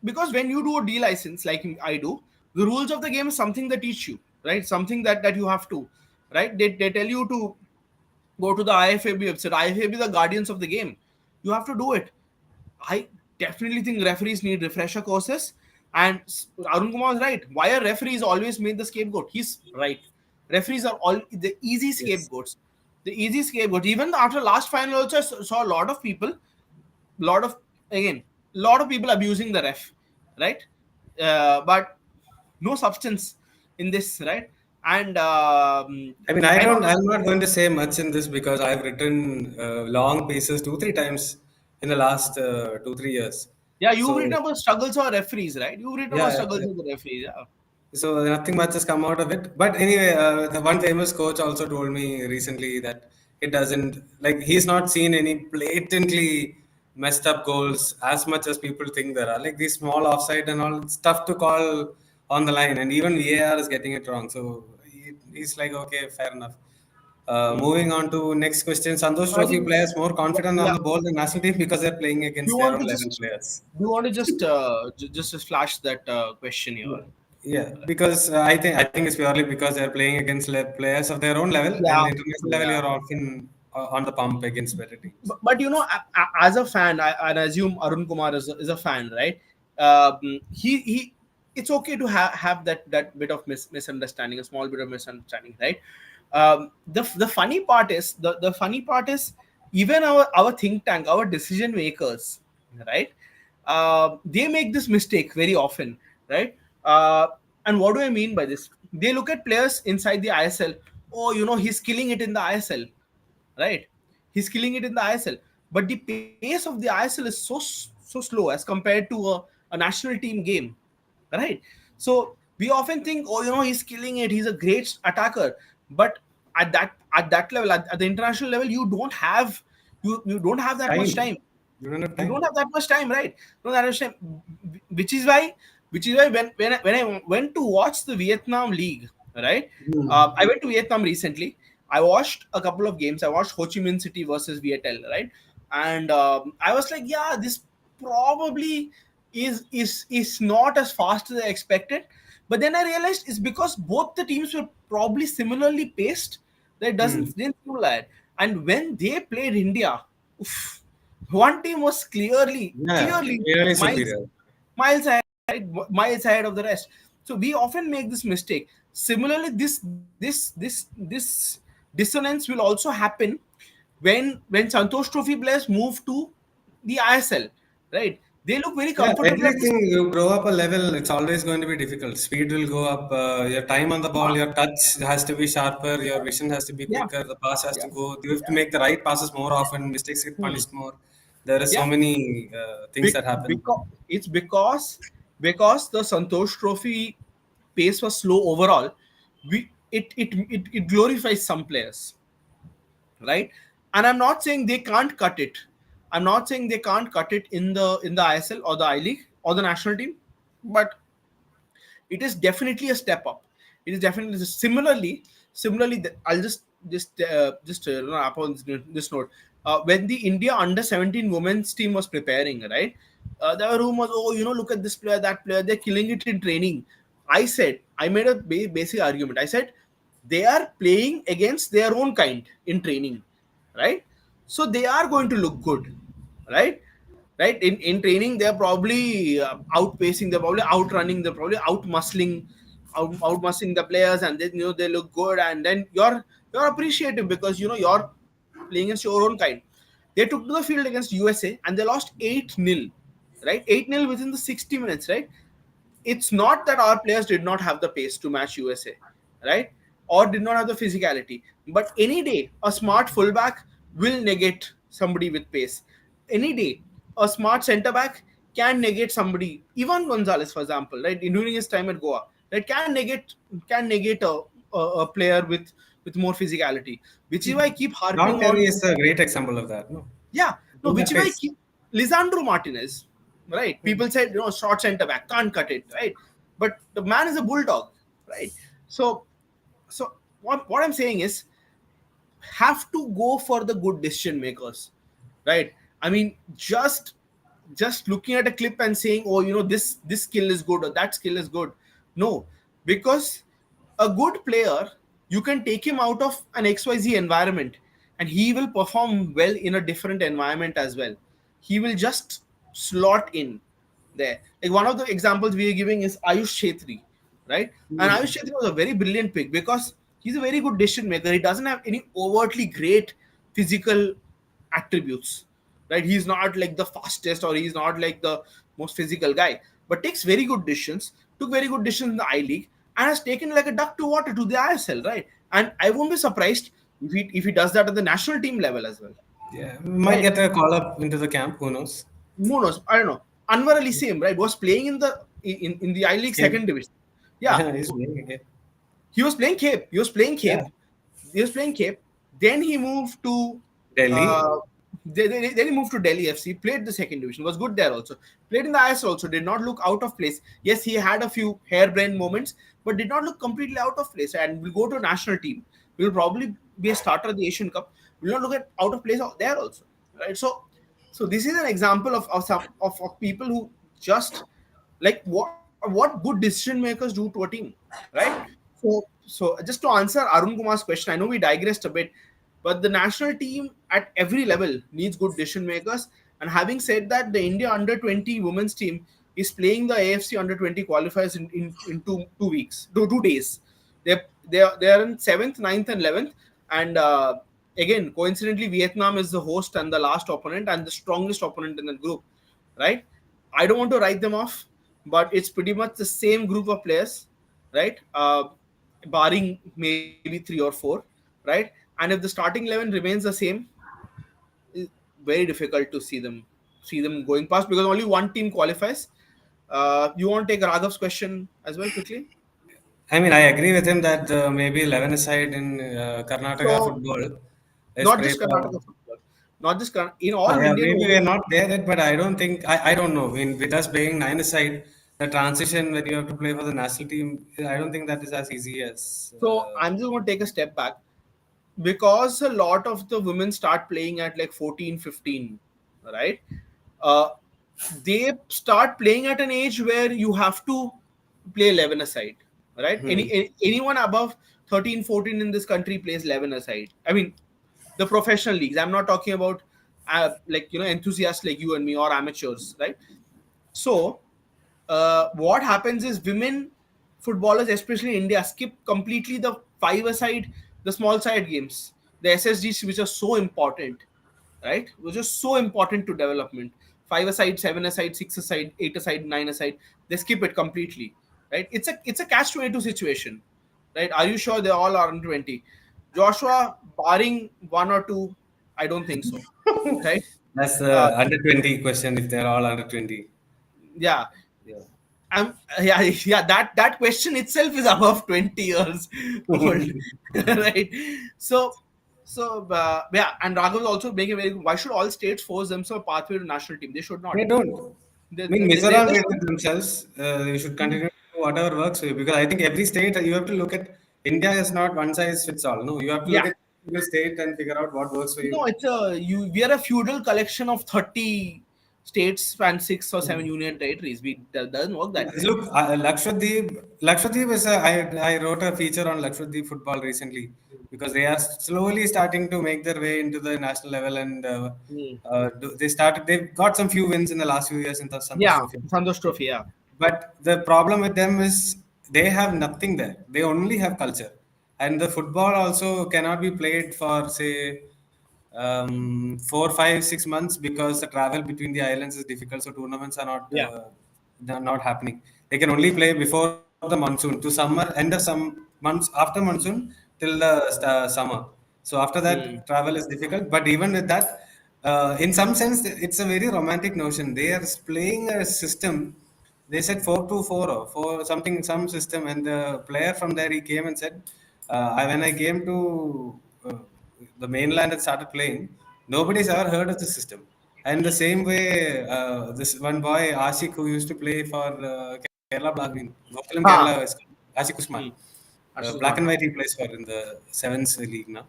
because when you do a D license like I do, the rules of the game is something they teach you, right? Something that you have to, right? They tell you to go to the IFAB website. IFAB is the guardians of the game. You have to do it. I definitely think referees need refresher courses. And Arun Kumar is right. Why are referees always made the scapegoat? He's right. Referees are all the easy Yes. scapegoats. The easy scapegoat. Even after last final, also I saw a lot of people, lot of again, lot of people abusing the ref, right? But no substance in this, right? And I mean, I don't. I'm not going to say much in this because I've written long pieces two, three times in the last 2, 3 years. Yeah, you've So written about struggles of referees, right? You've written about yeah, struggles of the referees. Yeah. so nothing much has come out of it. But anyway, the one famous coach also told me recently that it doesn't, like, he's not seen any blatantly messed up goals as much as people think there are. Like these small offside and all, it's tough to call on the line, and even VAR is getting it wrong. So he's like, okay, fair enough. Hmm. Moving on to next question. Santosh I Trophy think, players more confident on yeah. the ball than national team because they're playing Do you against their want own to level just players. do you want to just flash that question here? Yeah, yeah, because I think it's purely because they're playing against players of their own level, and Yeah, international level yeah. you're often on the pump against better teams. But as a fan, I assume Arun Kumar is a fan, right? He it's okay to have that bit of misunderstanding, a small bit of misunderstanding, right? The funny part is the funny part is, even our think tank, our decision makers, right? They make this mistake very often, right? And what do I mean by this? They look at players inside the ISL. Oh, he's killing it in the ISL, right? He's killing it in the ISL, but the pace of the ISL is so slow as compared to a national team game, right? So we often think, oh, he's killing it. He's a great attacker, but at that level, at the international level, you don't have that much Time, time. you don't have You don't time. have that much time, right? No, that much time, which is why when I went to watch the Vietnam League, right? I went to Vietnam recently. I watched a couple of games. I watched Ho Chi Minh City versus Viettel, right? And I was like, yeah, this probably is not as fast as I expected. But then I realized it's because both the teams were probably similarly paced. That Hmm. didn't feel like. And when they played India, oof, one team was Yeah, clearly clearly miles superior. miles ahead, miles ahead of the rest. So we often make this mistake. Similarly, this dissonance will also happen when Santosh Trophy players move to the ISL, right? They look very Yeah, comfortable at this. everything you grow up a level, it's always going to be difficult. Speed will go up, your time on the ball, your touch has to be sharper, your vision has to be Yeah, quicker, the pass has yeah, to go. You have to yeah. make the right passes more often, mistakes get Hmm. punished more. There are so Yeah, many things that happen. because it's because the Santosh Trophy pace was slow overall. It glorifies some players, right? And I'm not saying they can't cut it. I'm not saying they can't cut it in the ISL or the I League or the national team, but it is definitely a step up. It is definitely similarly. I'll upon this note. When the India under 17 women's team was preparing, right? There were rumors. Oh, look at this player, that player. They're killing it in training. I made a basic argument. I said they are playing against their own kind in training, right? So they are going to look good, right? Right, in training they're probably outpacing, they're probably outrunning, they're probably outmuscling the players, and then they look good, and then you're appreciative because you're playing against your own kind. They took to the field against USA and they lost 8-0, right? 8-0 within the 60 minutes, right? It's not that our players did not have the pace to match USA, right? or did not have the physicality. But any day, a smart fullback will negate somebody with pace. Any day, a smart centre back can negate somebody. Ivan Gonzalez, for example, right, during his time at Goa, right, can negate a player with more physicality, which is why I keep John harping Terry on. is a great example of that. No, Yeah, no, in the which is why I face. keep Lisandro Martinez, right? People said, short centre back can't cut it, right? But the man is a bulldog, right? So, so what I'm saying is, have to go for the good decision makers, right? I mean, just looking at a clip and saying, oh, this skill is good or that skill is good. No, because a good player, you can take him out of an XYZ environment and he will perform well in a different environment as well. He will just slot in there. Like one of the examples we are giving is Ayush Chetri, right? And Ayush Chetri was a very brilliant pick because he's a very good decision maker. He doesn't have any overtly great physical attributes, right? He's not like the fastest or he's not like the most physical guy, but takes very good decisions, took very good decisions in the I-League, and has taken like a duck to water to the ISL, right? And I won't be surprised if he does that at the national team level as well, Yeah, we might right? get a call up into the camp. Who knows? Who knows? I don't know. Anwar Ali Same, right, was playing in the I-League Cape. second division. Yeah, Yeah, he's playing again. he was playing Cape. He was playing Yeah, Cape. He was playing Cape. Then he moved to Delhi. uh, then he moved to Delhi FC. Played the second division. Was good there also. Played in the ISL also. Did not look out of place. Yes, he had a few harebrained moments, but did not look completely out of place. And will go to a national team. Will probably be a starter at the Asian Cup. Will not look at out of place out there also. Right. So this is an example of some of people who just like what good decision makers do to a team, right? So just to answer Arun Kumar's question, I know we digressed a bit, but the national team at every level needs good decision makers. And having said that, the India under 20 women's team is playing the AFC under 20 qualifiers in 2 weeks, 2 days. They are in 7th, 9th, and 11th. And again, coincidentally, Vietnam is the host and the last opponent and the strongest opponent in the group, right? I don't want to write them off, but it's pretty much the same group of players, right? Barring maybe three or four, right? And if the starting 11 remains the same, it's very difficult to see them going past because only one team qualifies. You want to take Raghav's question as well quickly? I mean, I agree with him that maybe 11 aside in Karnataka So football is not played. just Karnataka football, not just in all Yeah, Indian maybe we're women. not there yet, but I don't think I don't know. With us playing nine aside, the transition when you have to play for the national team, I don't think that is as easy as. So I'm just going to take a step back because a lot of the women start playing at like 14, 15, right? uh, they start playing at an age where you have to play 11 aside, right? Hmm. Anyone above 13, 14 in this country plays 11 aside. I mean, the professional leagues, I'm not talking about like enthusiasts like you and me or amateurs, right? So what happens is women footballers, especially in India, skip completely the five-a-side, the small side games, the SSGs, which are so important, right? Which is so important to development. Five-a-side, seven-a-side, six-a-side, eight-a-side, nine-a-side. They skip it completely, right? It's a catch-22 situation, right? Are you sure they all are under 20? Joshua, barring one or two, I don't think so, right? That's Uh, the under 20 question if they're all under 20. yeah, Yeah. yeah, yeah. That question itself is above 20 years old, right? So yeah, and Raghav is also making a very. Why should all states force themselves a pathway to national team? They should not. They don't. I mean, They Mizoram did should. it themselves. They should continue to do whatever works for you because I think every state you have to look at. India is not one size fits all. No, you have to look Yeah. at every state and figure out what works for No, you. it's a you. We are a feudal collection of 30 states and 6 or 7 union territories. That doesn't work that way. Look, Lakshadweep is I wrote a feature on Lakshadweep football recently because they are slowly starting to make their way into the national level and Hmm. they've got some few wins in the last few years in the Santosh Yeah, Trophy. Santosh Trophy. Yeah, But the problem with them is they have nothing there. They only have culture. And the football also cannot be played for, say, 4, 5, 6 months because the travel between the islands is difficult. So tournaments are not yeah. they're not happening. They can only play before the monsoon to summer, end of some. months after monsoon till the summer. So after that, Hmm. travel is difficult. But even with that, in some sense, it's a very romantic notion. They are playing a system. They said 4-2-4 or four something, some system, and the player from there, he came and said, when I came to uh, the mainland and started playing, nobody's ever heard of the system. And the same way, this one boy Ashik, who used to play for Kerala Black, I mean, Gokulam Kerala, Ha. Ashik Usman, Hmm. Ashish black and Manha. white, he plays for in the sevens league now.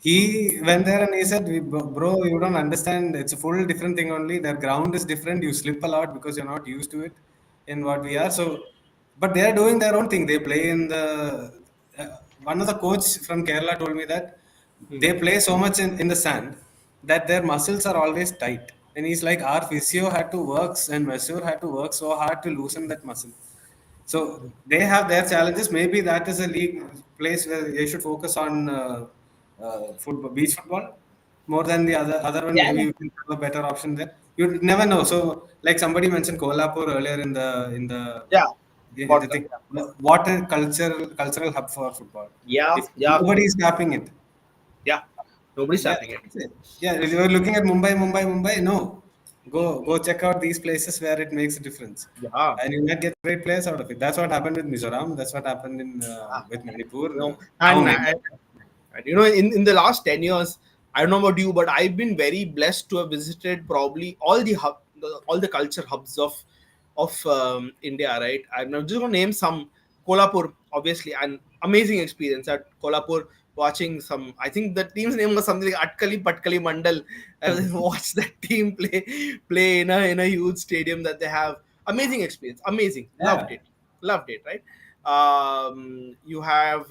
He went there and he said, "Bro, you don't understand. It's a full different thing only. Their ground is different. You slip a lot because you're not used to it in what we are." So, but they are doing their own thing. They play in the. One of the coach from Kerala told me that Hmm. they play so much in the sand that their muscles are always tight. And he's like, our physio had to work and Mesur had to work so hard to loosen that muscle. So they have their challenges. Maybe that is a league place where they should focus on football, beach football, more than the other one. Yeah, Maybe yeah. you can have a better option there. You never know. So, like somebody mentioned Kolhapur earlier Yeah. in the Podcast. thing, what a cultural hub for football. Yeah, If yeah, nobody is tapping it, yeah. Nobody's yeah, tapping it. that's it. Yeah. If you are looking at Mumbai, no, go check out these places where it makes a difference, Yeah. and you might get great players out of it. That's what happened with Mizoram. That's what happened in Ah, with Manipur. you know, Now and, Meghalaya. and and, in the last 10 years, I don't know about you, but I've been very blessed to have visited probably all the culture hubs of India, right? I'm just going to name some. Kolhapur, obviously, an amazing experience at Kolhapur. Watching some, I think the team's name was something like Atkali Patkali Mandal. I watched that team play in a huge stadium that they have. Amazing experience, amazing, Yeah. loved it, right? You have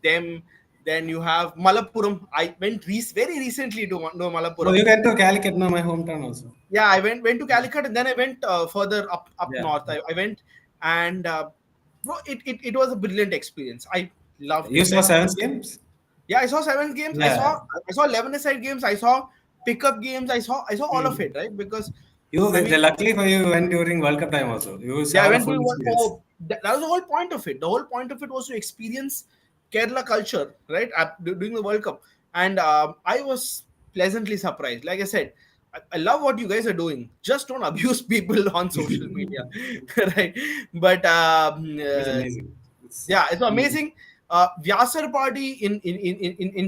them. Then you have Malappuram. I went very recently to Oh, Malappuram. you went to Calicut, no, my hometown also. Yeah, I went to Calicut, and then I went further up Yeah. north. I went, and bro, it was a brilliant experience. I loved You it, saw right? sevens games? Yeah, I saw 7 games. Yeah. I saw 11 aside games. I saw pickup games. I saw all of Hmm. it, right? Because You, I mean, luckily for you, went during World Cup time also. You yeah, I saw the went full to one. experience. Oh, that was the whole point of it. The whole point of it was to experience Kerala culture, right? During the World Cup, and I was pleasantly surprised. Like I said, I love what you guys are doing. Just don't abuse people on social media, right? But It was amazing. It's yeah, it's amazing. amazing. Vyasar party in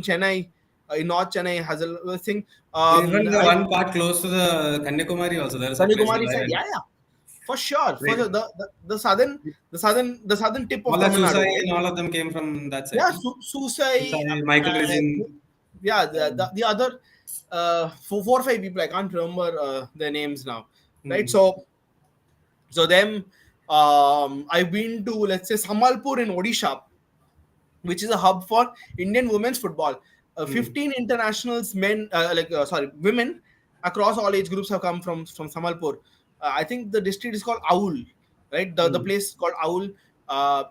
Chennai, in North Chennai has a thing. Even the I one part close to the Kanyakumari also, there is a place called Kanyakumari side, yeah, ISL. yeah, for sure. For Like, the southern tip of all the Tamil Susai Nadu, right? and all of them came from that side, Yeah, no? Susai, Susai, Michael Rizin. yeah, the other four or five people, I can't remember their names now, right? Hmm. So them, I've been to, let's say, Samalpur in Odisha, which is a hub for Indian women's football. Hmm. 15 internationals, sorry, women across all age groups have come from Samalpur. I think the district is called Aul, right? The Hmm. place is called Aul.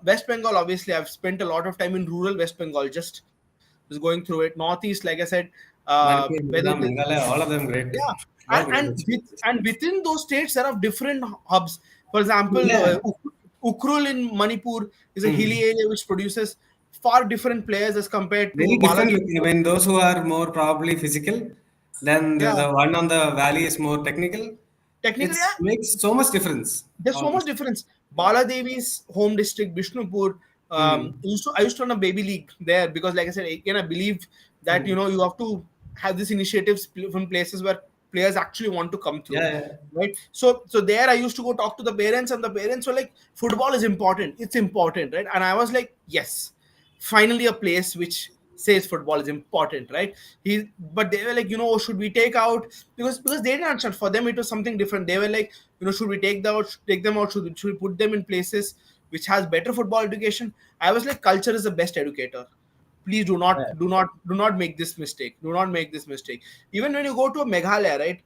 West Bengal, obviously, I've spent a lot of time in rural West Bengal, just going through it. Northeast, like I said, Manipur, whether it is, Mizoram, Meghalaya, all of them great. yeah, A lot of great experiences. and within those states there are different hubs. For example, Yeah. Ukrul in Manipur is a hilly Hmm. area which produces far different players as compared to Very different Balaji. looking. I mean, those who are more probably physical, then Yeah, the one on the valley is more technical. technically, It's yeah, makes so much difference. there's so much Almost. difference. Yeah. Baladevi's home district, Bishnupur. Hmm. I used to run a baby league there because, like I said, again, I believe that Hmm. you have to have these initiatives from places where players actually want to come through, Yeah, yeah. right? So there, I used to go talk to the parents, and the parents were like, "Football is important. It's important, right?" And I was like, "Yes, finally a place which says football is important, right?" But they were like, should we take out, because they didn't understand. For them, it was something different. They were like, should we take them out? Should we put them in places which has better football education? I was like, culture is the best educator. Please Yeah. do not make this mistake. Do not make this mistake. Even when you go to a Meghalaya, right?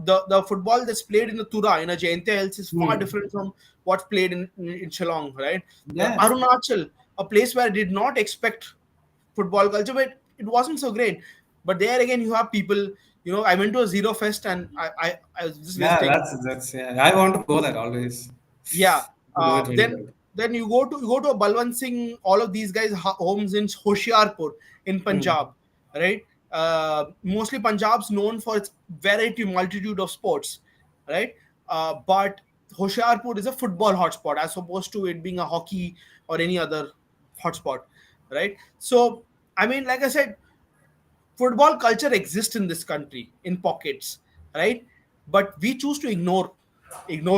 The football that's played in the Tura in a Jaintia Hills is far Hmm. different from what's played in Shillong, right? Yeah. Arunachal, a place where I did not expect football culture, but it wasn't so great. But there again, you have people. I went to a Zero Fest, and I was just Yeah, visiting. that's yeah. I want to go there always. Yeah. To do it really Then well. then you go to a Balwant Singh, all of these guys homes in Hoshiarpur in Hmm. Punjab, right? Mostly Punjab's known for its variety multitude of sports, right? But Hoshiarpur is a football hotspot as opposed to it being a hockey or any other hotspot, right? So I mean, like I said, football culture exists in this country in pockets, right? But we choose to ignore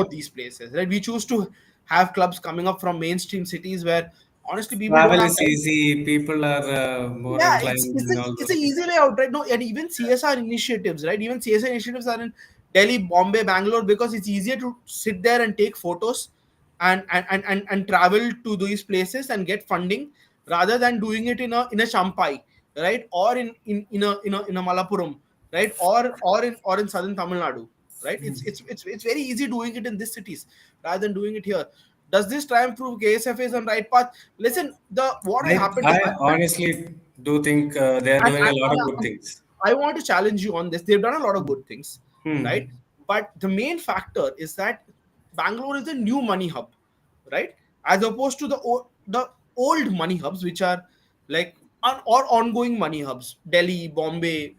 these places, right? We choose to have clubs coming up from mainstream cities where honestly people don't Travel have is time. easy. People are more Yeah, it's inclined it's a in all it's those a easy places. way out, right? No, and even CSR initiatives, right? Even CSR initiatives are in Delhi, Bombay, Bangalore because it's easier to sit there and take photos and travel to these places and get funding rather than doing it in a Champai, right? Or in a Malappuram, right? Or in southern Tamil Nadu, right? It's very easy doing it in these cities rather than doing it here. Does this try and prove KSF is on right path? Listen, the what has happened is I honestly do think they are and, doing and, a lot of good and things. I want to challenge you on this. They've done a lot of good things, right? Hmm. But the main factor is that Bangalore is a new money hub, right? As opposed to the old money hubs, which are like or ongoing money hubs, Delhi, Bombay,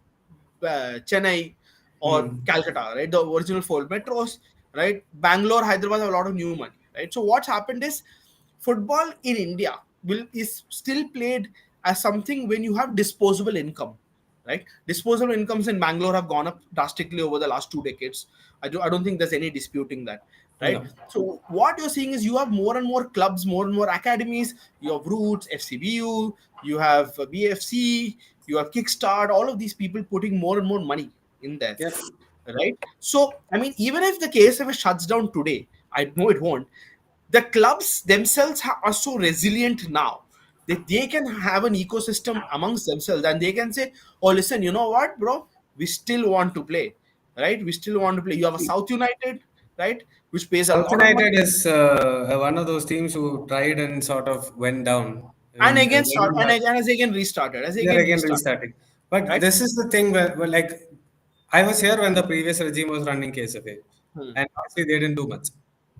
Chennai, or Hmm. Calcutta, right? The original four metros, right? Bangalore, Hyderabad have a lot of new money, right? So what's happened is football in India will is still played as something when you have disposable income, right? Disposable incomes in Bangalore have gone up drastically over the last 2 decades. I don't think there's any disputing that, right? No. So what you're seeing is you have more and more clubs, more and more academies. You have Roots, FCBU, you have BFC, you have Kickstart. All of these people putting more and more money in there, Yep. right? So I mean, even if the KSF shuts down today, I know it won't. The clubs themselves are so resilient now that they can have an ecosystem amongst themselves and they can say, oh listen, you know what, bro, we still want to play, right? We still want to play. You have a See, South United, right, which pays a South lot of money United is one of those teams who tried and sort of went down. and And again then start and again as again restarted as they're again again restarted, restarting. But right? this is the thing where like I was here when the previous regime was running KSFA, Hmm. and honestly, they didn't do much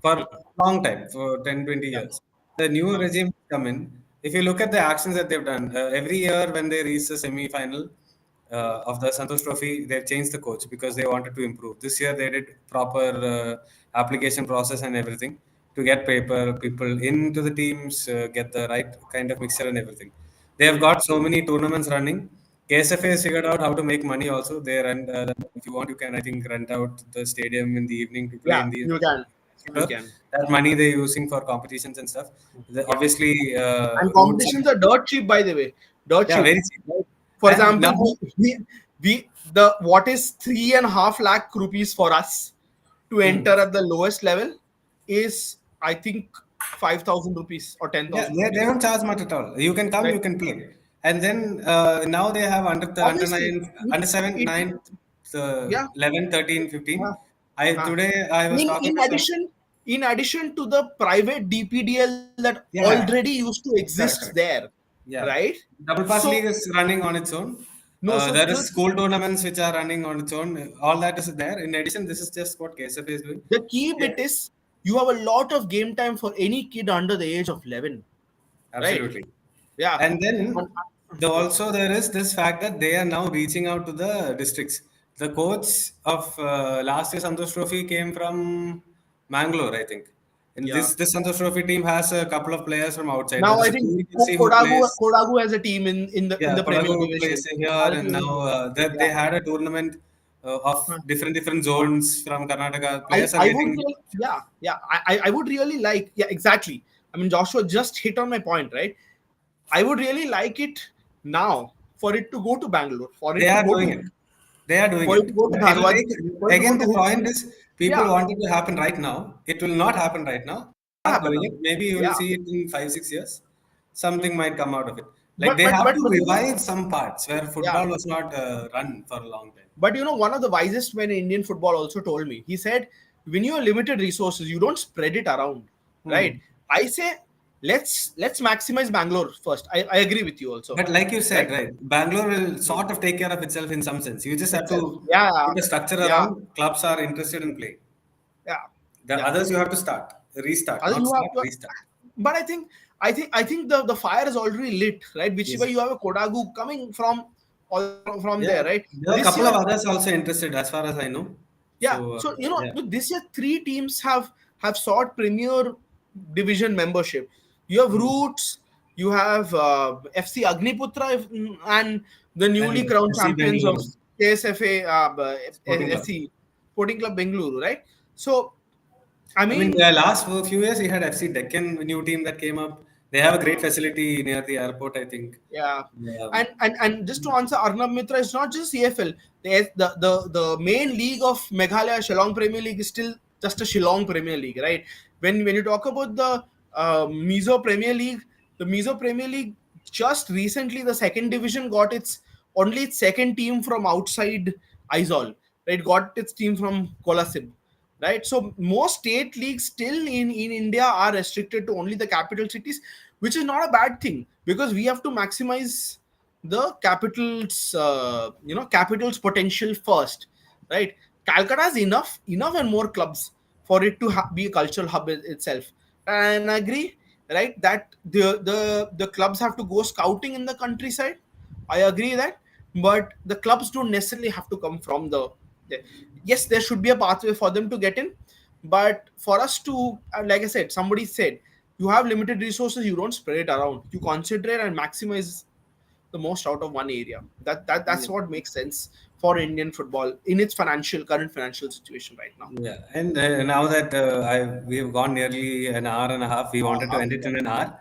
for Hmm. a long time, for 10, 20 Yeah. years. The new Huh. regime come in. If you look at the actions that they've done, every year when they reach the semi-final of the Santosh Trophy, they've changed the coach because they wanted to improve. This year, they did proper application process and everything to get paper people into the teams, get the right kind of mixture and everything. They have Hmm. got so many tournaments running. KSFA has figured out how to make money also. They rent, if you want, you can, I think, rent out the stadium in the evening to play Yeah, in the you can, you cheaper. can. That money they're using for competitions and stuff. Yeah, Obviously, and roots competitions and are dirt cheap, by the way, dirt yeah, cheap. very cheap. Right? For And example, now, we the what is 3.5 lakh rupees for us to hmm. enter at the lowest level is I think 5,000 rupees or ten Yeah, thousand they rupees, don't charge much at all. You can come, right? you can play. And then now they have under Obviously, nine, under seven, it nine, yeah, 11, 13, huh, 15. I huh. today I was in talking in to some. addition in addition to the private DPDL that already Yeah, used to exist correct, correct. there, Yeah, right? Double Pass So League is running on its own. no, so There is school tournaments which are running on its own. All that is there. In addition, this is just what KSF is doing. the key Yeah, bit is you have a lot of game time for any kid under the age of 11, right? absolutely. Yeah. And then And- yeah. also there is this fact that they are now reaching out to the districts. The coach of last year's Santosh Trophy came from Mangalore, I think. And Yeah. this Santosh Trophy team has a couple of players from outside. There Now is I a think PVC who Kodagu plays. Kodagu has a team in the Yeah, Premier Kodagu Division. plays here, Quality and now Division. they Yeah. had a tournament of Huh. different Huh. zones from Karnataka. I, Players are I would getting. really, yeah, yeah. I would really like, yeah, exactly. I mean, Joshua just hit on my point, right? I would really like it now for it to go to Bangalore, for it They to are go to doing it. They are doing for it it. to go to But it'll Dharwad, take, for it to go again, to the point Hubli. is people Yeah, want it to happen right now. It will not happen right now. They are happen doing now. it. Maybe you will Yeah. see it in 5, 6 years. Hmm. Something might come out of it. Like But they but have but to but you know, revive some parts where yeah. football was not run for a long time. But one of the wisest men in Indian football also told me. He said, when you have limited resources, you don't spread it around, right? Hmm. I say, let's maximize Bangalore first. I agree with you also, But like you right? said, right, Bangalore will Hmm. sort of take care of itself in some sense. You just have Itself. to Yeah, put a structure yeah, around. Clubs are interested in playing. yeah, The yeah. others you have to start, restart, Other not you have start, restart. but I think the fire is already lit, right? Which is why Yes. you have a Kodagu coming from Yeah. there, right? There are a This couple year, of others also interested, as far as I know. yeah. So So yeah. this year three teams have sought Premier Division membership. You have Hmm. Roots, you have FC Agniputra, and the newly And crowned FC champions of Bengaluru KSFA, Sporting Club. FC Sporting Club Bengaluru, right? So I I mean, mean, last few years, he had FC Deccan, a new team that came up. They have a great facility near the airport, I think. yeah, Um, and just to answer Arnab Mitra, it's not just CFL. The main league of Meghalaya, Shillong Premier League, is still just a Shillong Premier League, right? When you talk about the Mizo Premier League, the Mizo Premier League just recently the second division got its second team from outside Aizawl, right? Got its team from Kolasib, right? So most state leagues still in India are restricted to only the capital cities, which is not a bad thing because we have to maximize the capital's potential first, right? Calcutta has enough and more clubs for it to be a cultural hub itself. And I agree, right, that the clubs have to go scouting in the countryside. I agree that, but the clubs don't necessarily have to come from the yes, there should be a pathway for them to get in, but for us to, like I said, somebody said, you have limited resources, you don't spread it around, you concentrate and maximize the most out of one area. That's what makes sense for Indian football in its current financial situation right now. yeah, and now that we've gone nearly an hour and a half, we wanted to Half, end it yeah. in an hour.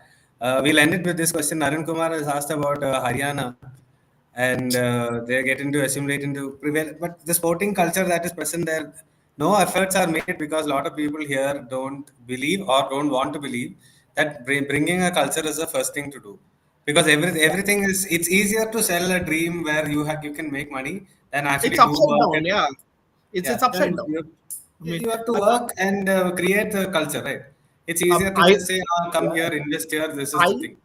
We'll end it with this question. Arun Kumar has asked about Haryana, and they get into assimilate into prevail, but the sporting culture that is present there, no efforts are made because a lot of people here don't believe or don't want to believe that bringing a culture is the first thing to do. Because everything is, it's easier to sell a dream where you can make money than It's actually do upside work down, and yeah. It's yeah, upside then down. I mean, you have to I, work and create the culture, right? It's I, easier to I just say, oh, come here, invest here, this is the I thing.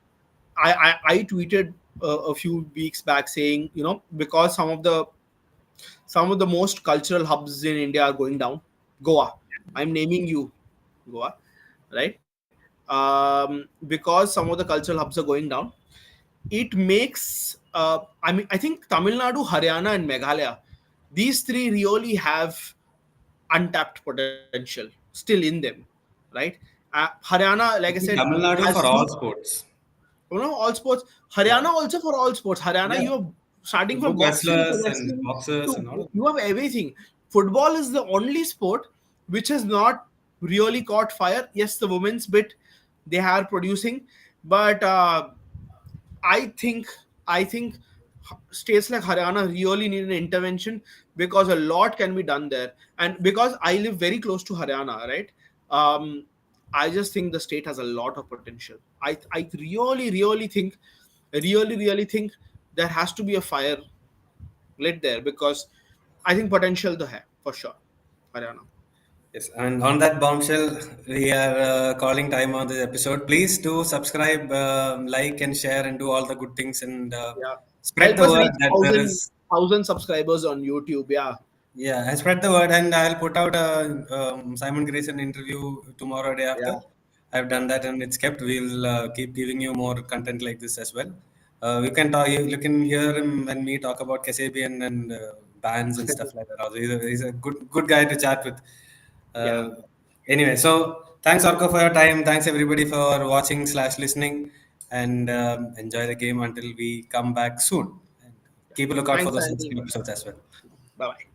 I tweeted a few weeks back saying, because some of the most cultural hubs in India are going down. Goa, I'm naming you, Goa, right? Because some of the cultural hubs are going down, it makes. I mean, I think Tamil Nadu, Haryana, and Meghalaya, these three really have untapped potential still in them, right? Haryana, like I I said, think Tamil has Nadu for youth, all sports. all sports. Haryana Yeah, also for all sports. Haryana, yeah. you have starting from Good boxing to wrestlers and wrestling boxers and all to of you have everything. Football is the only sport which has not really caught fire. Yes, the women's bit they are producing, but I think states like Haryana really need an intervention because a lot can be done there. And because I live very close to Haryana, right? Um, I just think the state has a lot of potential. I really think there has to be a fire lit there because I think potential to have for sure. Haryana. yes. And on that bombshell, we are calling time on this episode. Please do subscribe, like, and share, and do all the good things, and Yeah. spread Help the us word reach that there is. thousand subscribers on YouTube. Yeah. Yeah, I spread the word, and I'll put out a Simon Grayson interview tomorrow, day Yeah. after. I've done that, and it's kept. We'll keep giving you more content like this as well. We can talk. You can hear him and me talk about Kasabian and bands and stuff like that. Also, he's a good guy to chat with. Yeah. Uh, anyway, so thanks Orko for your time. Thanks everybody for watching slash listening, and enjoy the game until we come back soon. And keep a lookout for Thanks, those next Andy. few episodes as well. Bye bye.